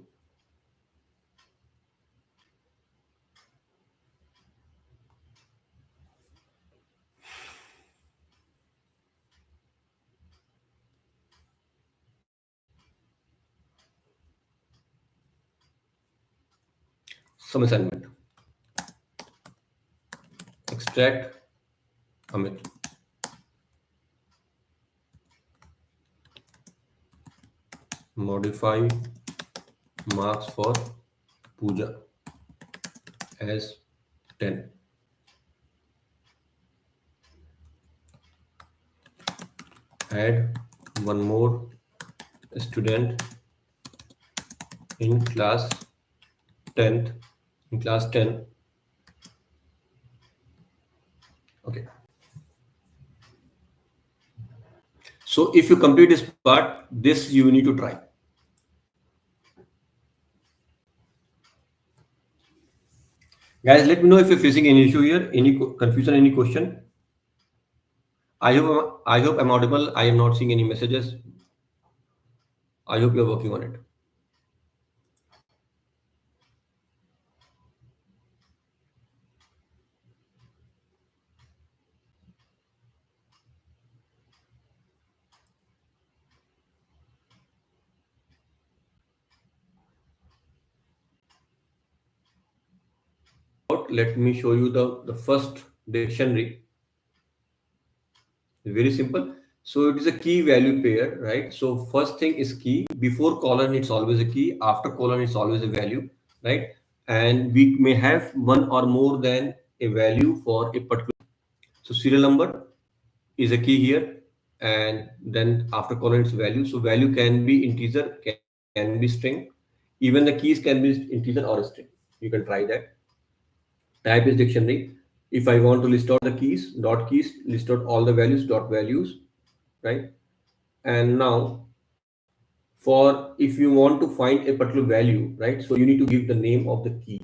S1: Some assignment. Extract Amit. Modify marks for Pooja as 10. add one more student in class 10th, in class 10. Okay. So if you complete this part, this you need to try. Guys, let me know if you're facing any issue here, any confusion, any question. I hope I'm audible. I am not seeing any messages. I hope you're working on it. Let me show you the first dictionary. Very simple. So it is a key value pair, right? So first thing is key. Before colon, it's always a key. After colon, it's always a value, right? And we may have one or more than a value for a particular. So serial number is a key here, and then after colon it's value. So value can be integer, can be string. Even the keys can be integer or string. You can try that. Type is dictionary. If I want to list out the keys, dot keys, list out all the values, dot values, right? And now for if you want to find a particular value, right? So you need to give the name of the key.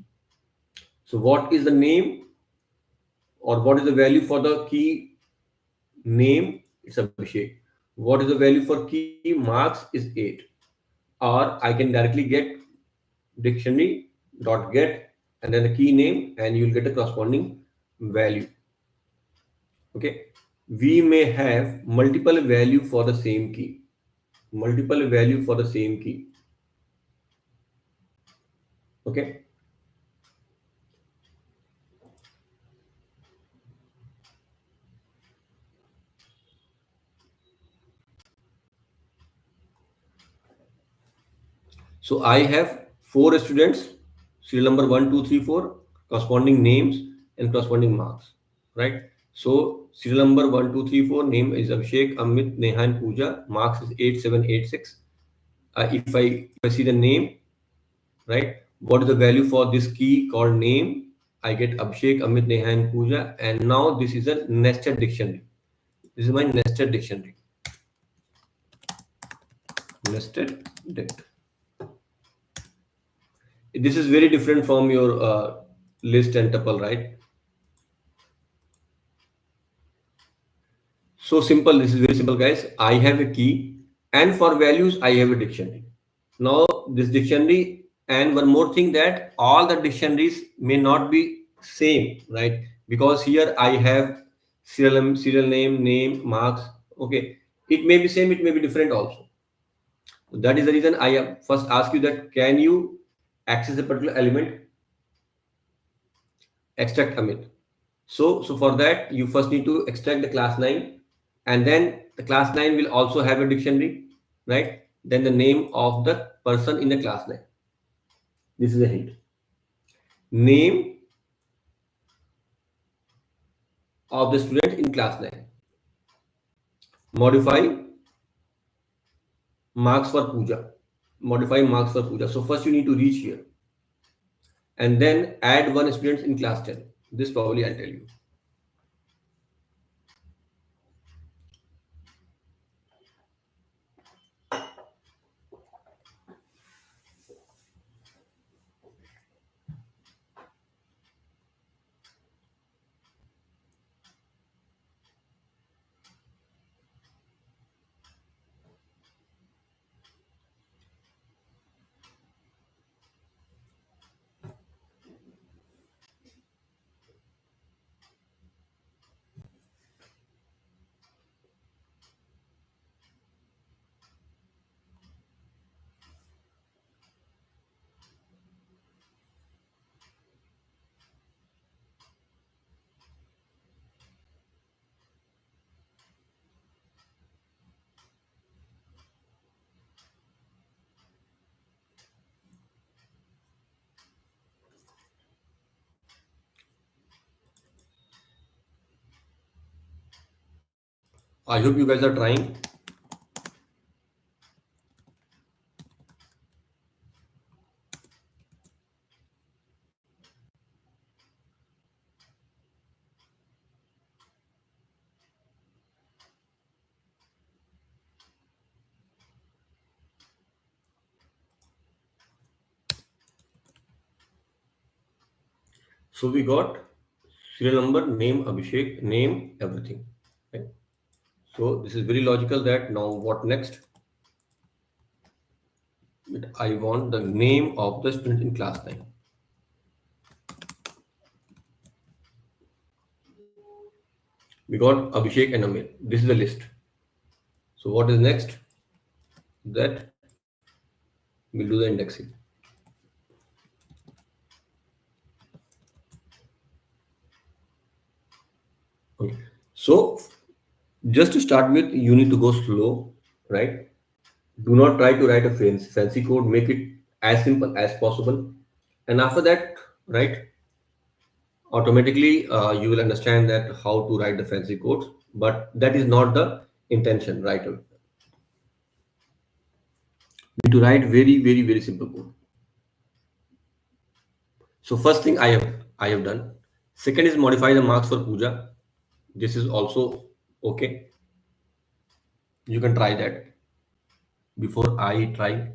S1: So what is the name or what is the value for the key name? It's Abhishek. What is the value for key marks is 8. Or I can directly get dictionary dot get and then the key name and you'll get a corresponding value. Okay. We may have multiple value for the same key. Multiple value for the same key. Okay. So I have four students, serial number 1, 2, 3, 4, corresponding names and corresponding marks, right? So serial number 1, 2, 3, 4, name is Abhishek, Amit, Neha, and Pooja. Marks is 8786. If I see the name, right? What is the value for this key called name? I get Abhishek, Amit, Neha, and Pooja. And now this is a nested dictionary. This is my nested dictionary. Nested dict. This is very different from your list and tuple, right? So simple. This is very simple, guys. I have a key, and for values, I have a dictionary. Now, this dictionary, and one more thing that all the dictionaries may not be same, right? Because here I have serial name, name, marks. Okay, it may be same, it may be different also. That is the reason I have first ask you that can you access a particular element, extract Amit. So for that, you first need to extract the class 9, and then the class 9 will also have a dictionary, right? Then the name of the person in the class 9. This is a hint. Name of the student in class 9. Modify marks for Puja. Modify marks for Puja. So first you need to reach here, and then add one student in class 10. This probably I'll tell you. I hope you guys are trying. So we got serial number, name, Abhishek, name, everything. Okay. So this is very logical that now what next? I want the name of the student in class 9. We got Abhishek and Amir. This is the list. So what is next? That we'll do the indexing. Okay. So just to start with, you need to go slow, right? Do not try to write a fancy code. Make it as simple as possible. And after that, right, automatically you will understand that how to write the fancy codes. But that is not the intention, right? You need to write very simple code. So first thing I have done. Second is modify the marks for puja. This is also okay. You can try that before I try.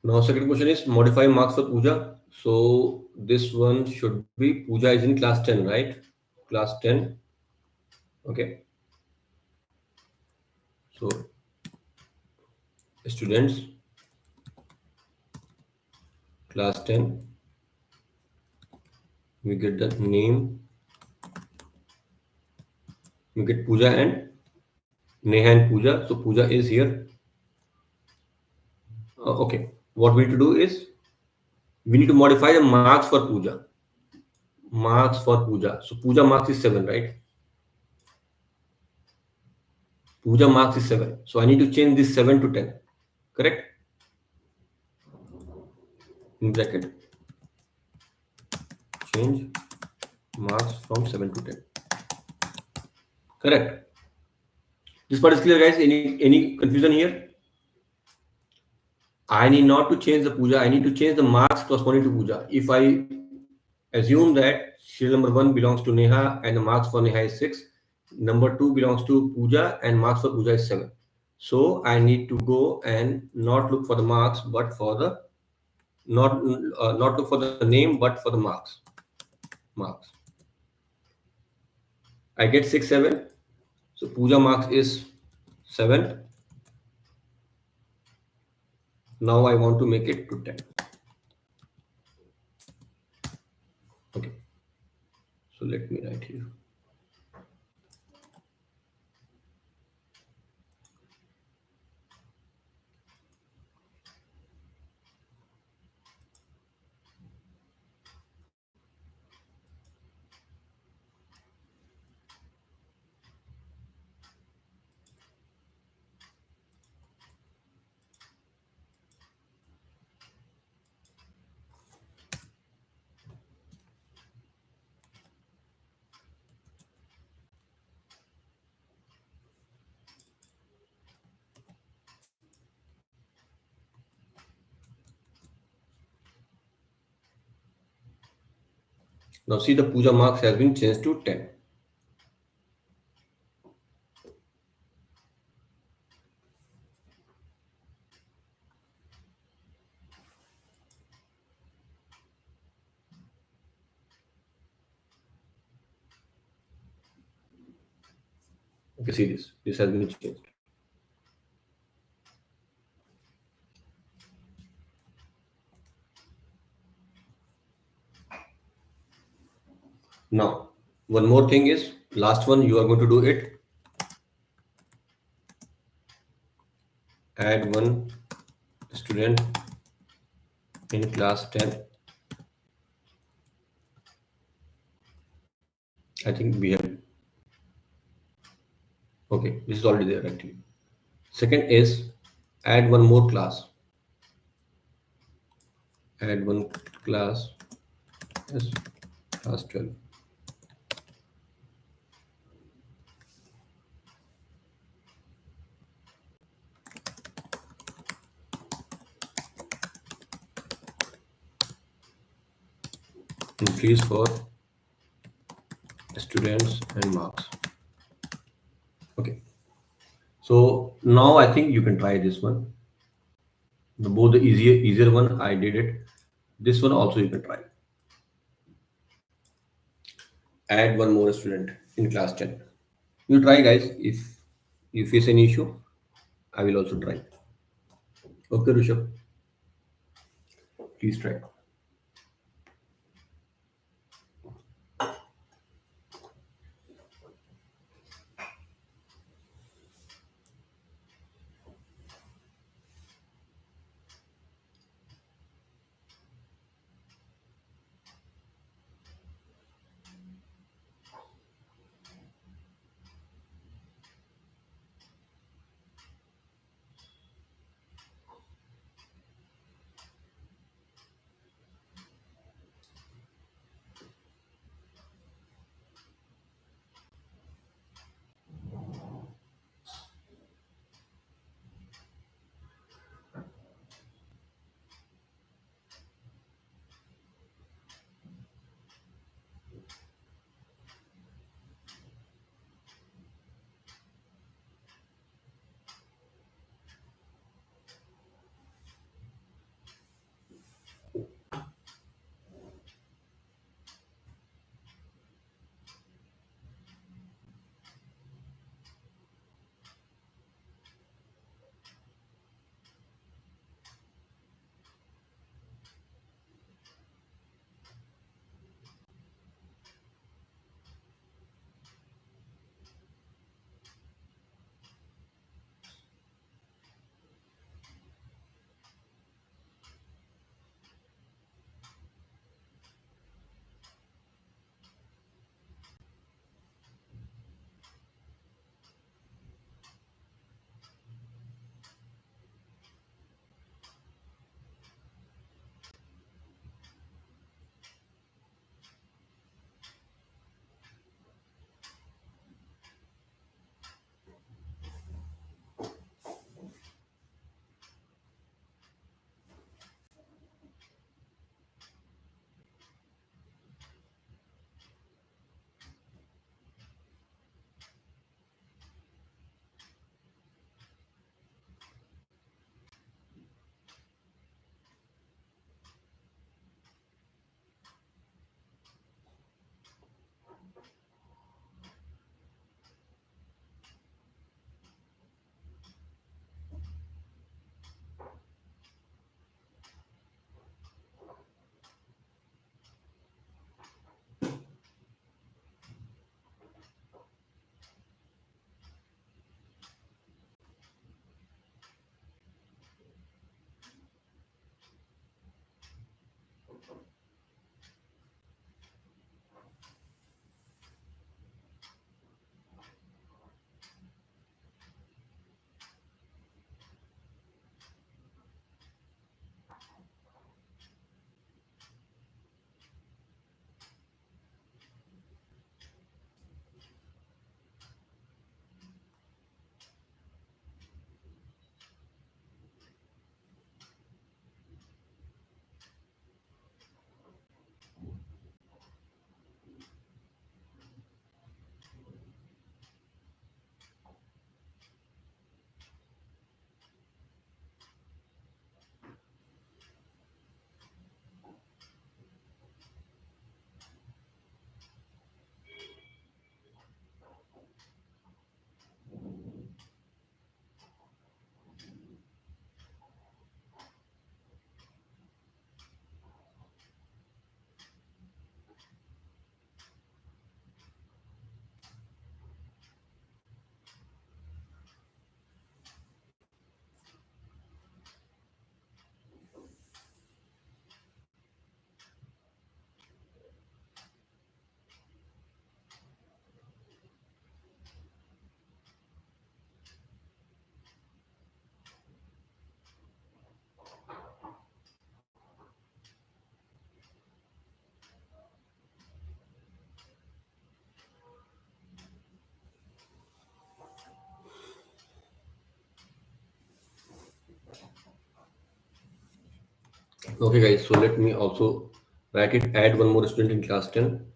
S1: Now second question is modify marks for puja. So this one should be puja is in class 10, right? Class 10. Okay. So students class 10. We get the name. We get puja and Neha and puja. So puja is here. Okay. What we need to do is we need to modify the marks for puja. Marks for puja. So puja marks is 7, right? Puja marks is 7. So I need to change this 7 to 10. Correct? In bracket. Change marks from 7 to 10. Correct. This part is clear, guys. Any confusion here? I need not to change the puja. I need to change the marks corresponding to puja. If I assume that serial number 1 belongs to Neha and the marks for Neha is 6, number 2 belongs to puja and marks for puja is 7. So I need to go and not look for the marks, but for the not look for the name, but for the marks. I get 6 7. So puja marks is 7. Now I want to make it to 10. Okay. So let me write here. Now see the puja marks has been changed to 10. Okay, see this. This has been changed. Now, one more thing is last one you are going to do it. Add one student in class 10. I think we have. Okay, this is already there actually. Second is add one more class. Add one class Yes, class 12. Increase for students and marks. Okay. So now I think you can try this one. Both the easier one I did it. This one also you can try. Add one more student in class 10. You try guys. If you face any issue, I will also try. Okay, Rishabh, please try. Okay, guys. So let me also write it. Add one more student in class 10.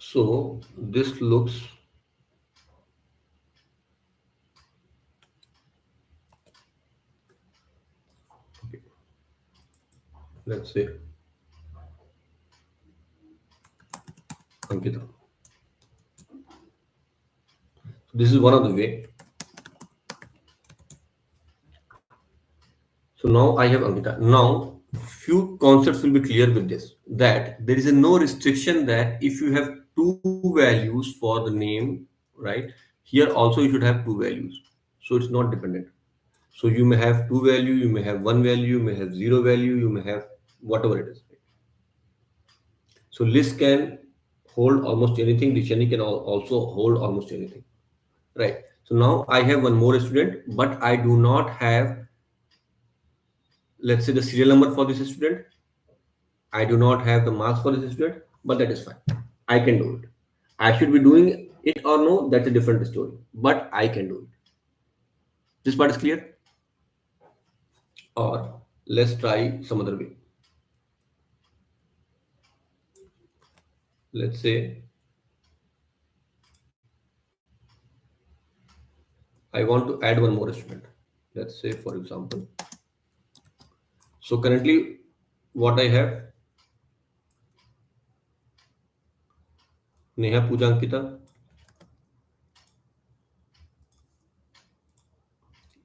S1: So this looks, let's say, Ankita. This is one of the way. So now I have Ankita. Now few concepts will be clear with this. That there is a no restriction that if you have two values for the name, right? Here also you should have two values. So it's not dependent. So you may have two value, you may have one value, you may have zero value, you may have whatever it is. So list can hold almost anything. Dictionary can also hold almost anything. Right. So now I have one more student, but I do not have, let's say, the serial number for this student. I do not have the marks for this student, but that is fine. I can do it. I should be doing it or no, that's a different story. But I can do it. This part is clear? Or let's try some other way. Let's say I want to add one more student. Let's say, for example, so currently what I have, Neha Pooja Ankita.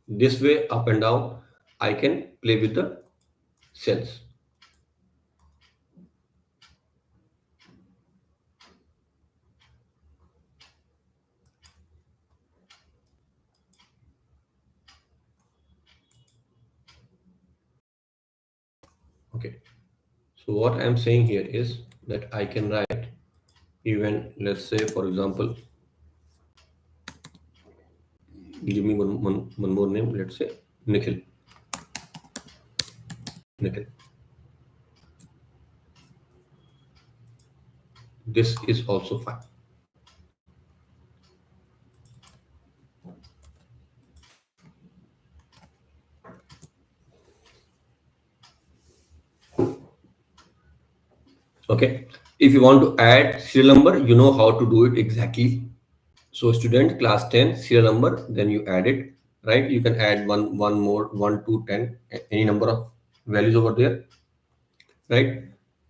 S1: This way, up and down, I can play with the cells. Okay. So what I'm saying here is that I can write even, let's say, for example, give me one more name. Let's say Nikhil. Nikhil. This is also fine. Okay. If you want to add serial number, you know how to do it exactly. So student class 10 serial number, then you add it, right? You can add one more, 1 to 10, any number of values over there, right?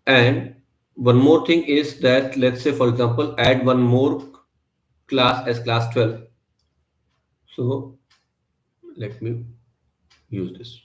S1: And one more thing is that, let's say, for example, add one more class as class 12. So let me use this.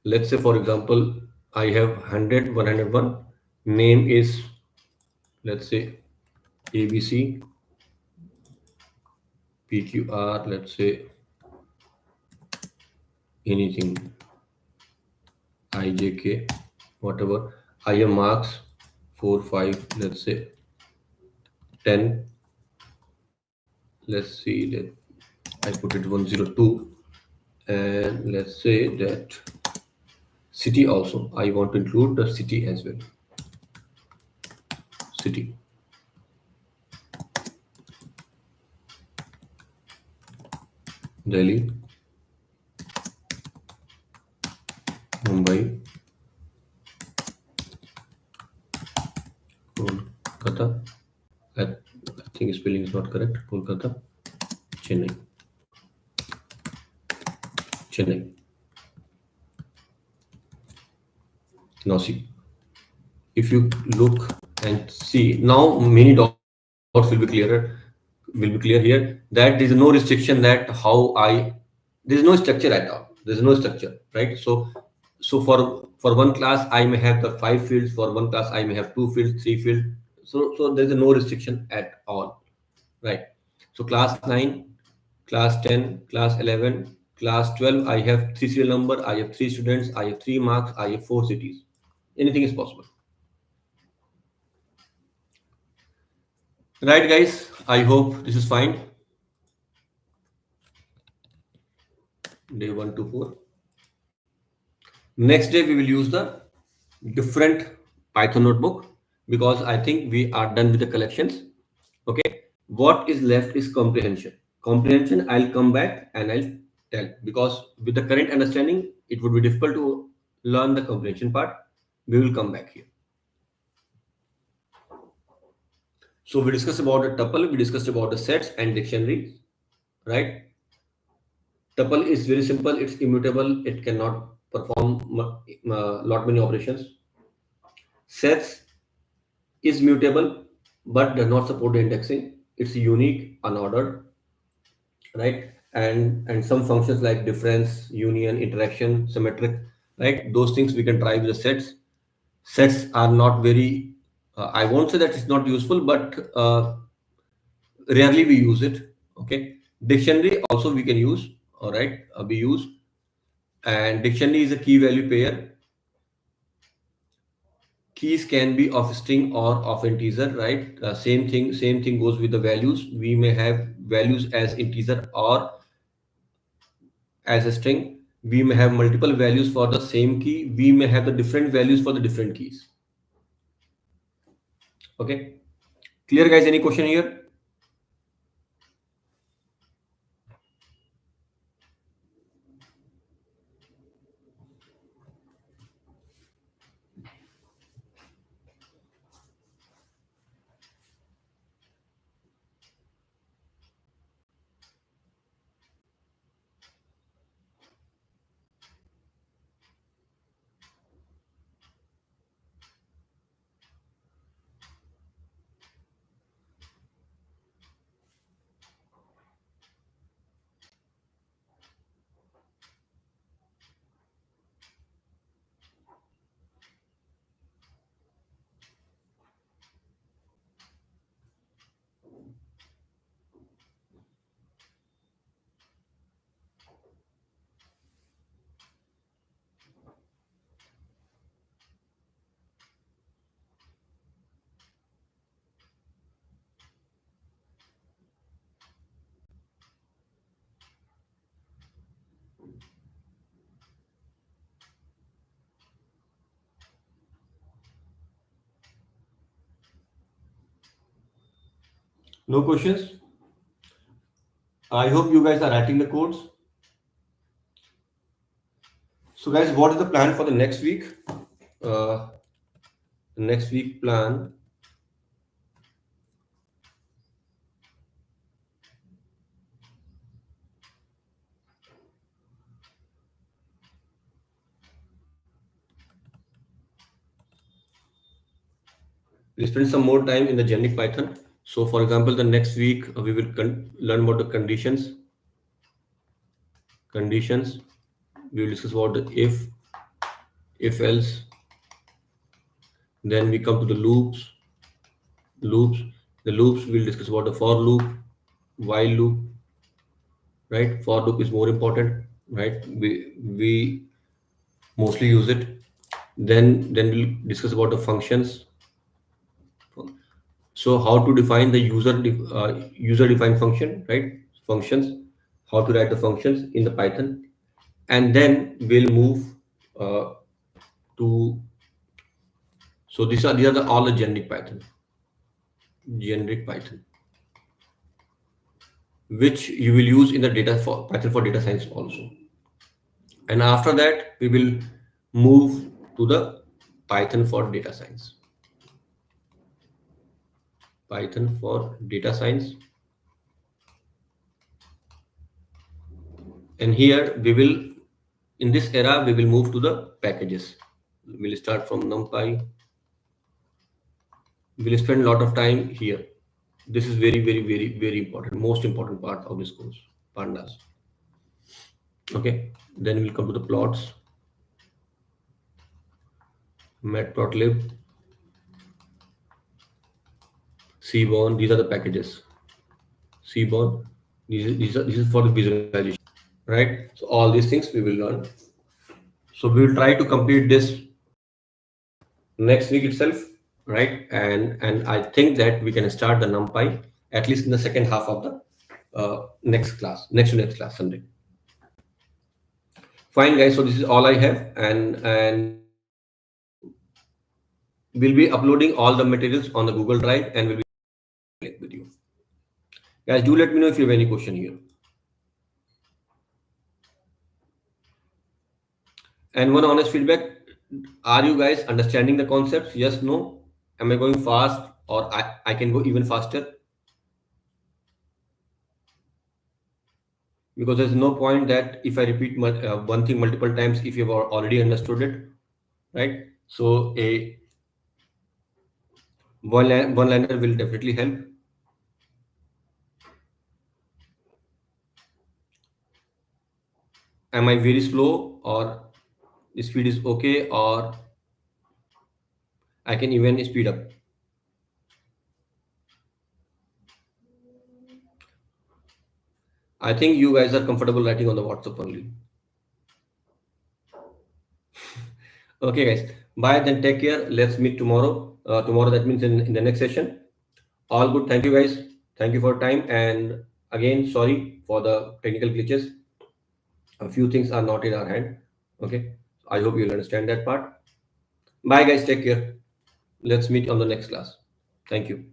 S1: Let's say, for example, I have 100, 101. Name is, let's say, ABC, PQR, let's say, anything, IJK, whatever. IM marks, 4, 5, let's say, 10. Let's see that I put it 102. And let's say that city also. I want to include the city as well. City. Delhi, Mumbai, Kolkata. I think spelling is not correct. Kolkata, Chennai, Chennai. Now see, if you look and see, now many dots will be clearer. will be clear here that there is no restriction that how I there is no structure at all. There is no structure, right? So for one class I may have the five fields. For one class I may have two fields, three fields. So there is no restriction at all, right? So class 9, class 10, class 11, class 12. I have three serial number. I have three students. I have three marks. I have four cities. Anything is possible, right, guys? I hope this is fine. Day 1 to 4. Next day we will use the different Python notebook because I think we are done with the collections. Okay, what is left is comprehension. Comprehension, I'll come back and I'll tell because with the current understanding, it would be difficult to learn the comprehension part. We will come back here. So we discussed about the tuple, we discussed about the sets and dictionaries, right? Tuple is very simple, it's immutable, it cannot perform lot many operations. Sets is mutable but does not support the indexing. It's unique, unordered, right? And some functions like difference, union, interaction, symmetric, right? Those things we can try with the sets. Sets are not very. I won't say that it's not useful, but rarely we use it. Okay. Dictionary also we can use. All right, we use, and dictionary is a key value pair. Keys can be of string or of integer, right? Same thing goes with the values. We may have values as integer or as a string. We may have multiple values for the same key. We may have the different values for the different keys. Okay, clear, guys? Any question here? No questions? I hope you guys are writing the codes. So, guys, what is the plan for the next week? Uh, next week plan. We spend some more time in the generic Python. So, for example, the next week we will learn about the conditions. Conditions. We will discuss about the if else. Then we come to the loops. Loops. The loops we'll discuss about the for loop, while loop. Right. For loop is more important. Right. We mostly use it. Then we'll discuss about the functions. So how to define the user defined function, right? Functions, how to write the functions in the Python, and then we'll move uh, to. So these are all the generic Python, which you will use in the data for Python for data science also. And after that, we will move to the Python for data science. Python for data science. And here we will, in this era, we will move to the packages. We'll start from NumPy. We'll spend a lot of time here. This is very, very, very, very important, most important part of this course, pandas. Okay, then we'll come to the plots, matplotlib, seaborn. These are the packages. Seaborn. This is for the visualization, right? So all these things we will learn. So we will try to complete this next week itself, right? And I think that we can start the NumPy at least in the second half of the next class, next to next class Sunday. Fine, guys. So this is all I have, and we'll be uploading all the materials on the Google Drive, and we'll be with you guys. Do let me know if you have any question here. And one honest feedback: are you guys understanding the concepts? Yes, no. Am I going fast, or I can go even faster? Because there's no point that if I repeat one thing multiple times if you've already understood it, right? So a one liner will definitely help. Am I very slow, or the speed is okay, or I can even speed up? I think you guys are comfortable writing on the WhatsApp only. Okay, guys. Bye. Then take care. Let's meet tomorrow. Tomorrow, that means in the next session. All good. Thank you, guys. Thank you for your time. And again, sorry for the technical glitches. A few things are not in our hand. Okay. I hope you'll understand that part. Bye, guys. Take care. Let's meet on the next class. Thank you.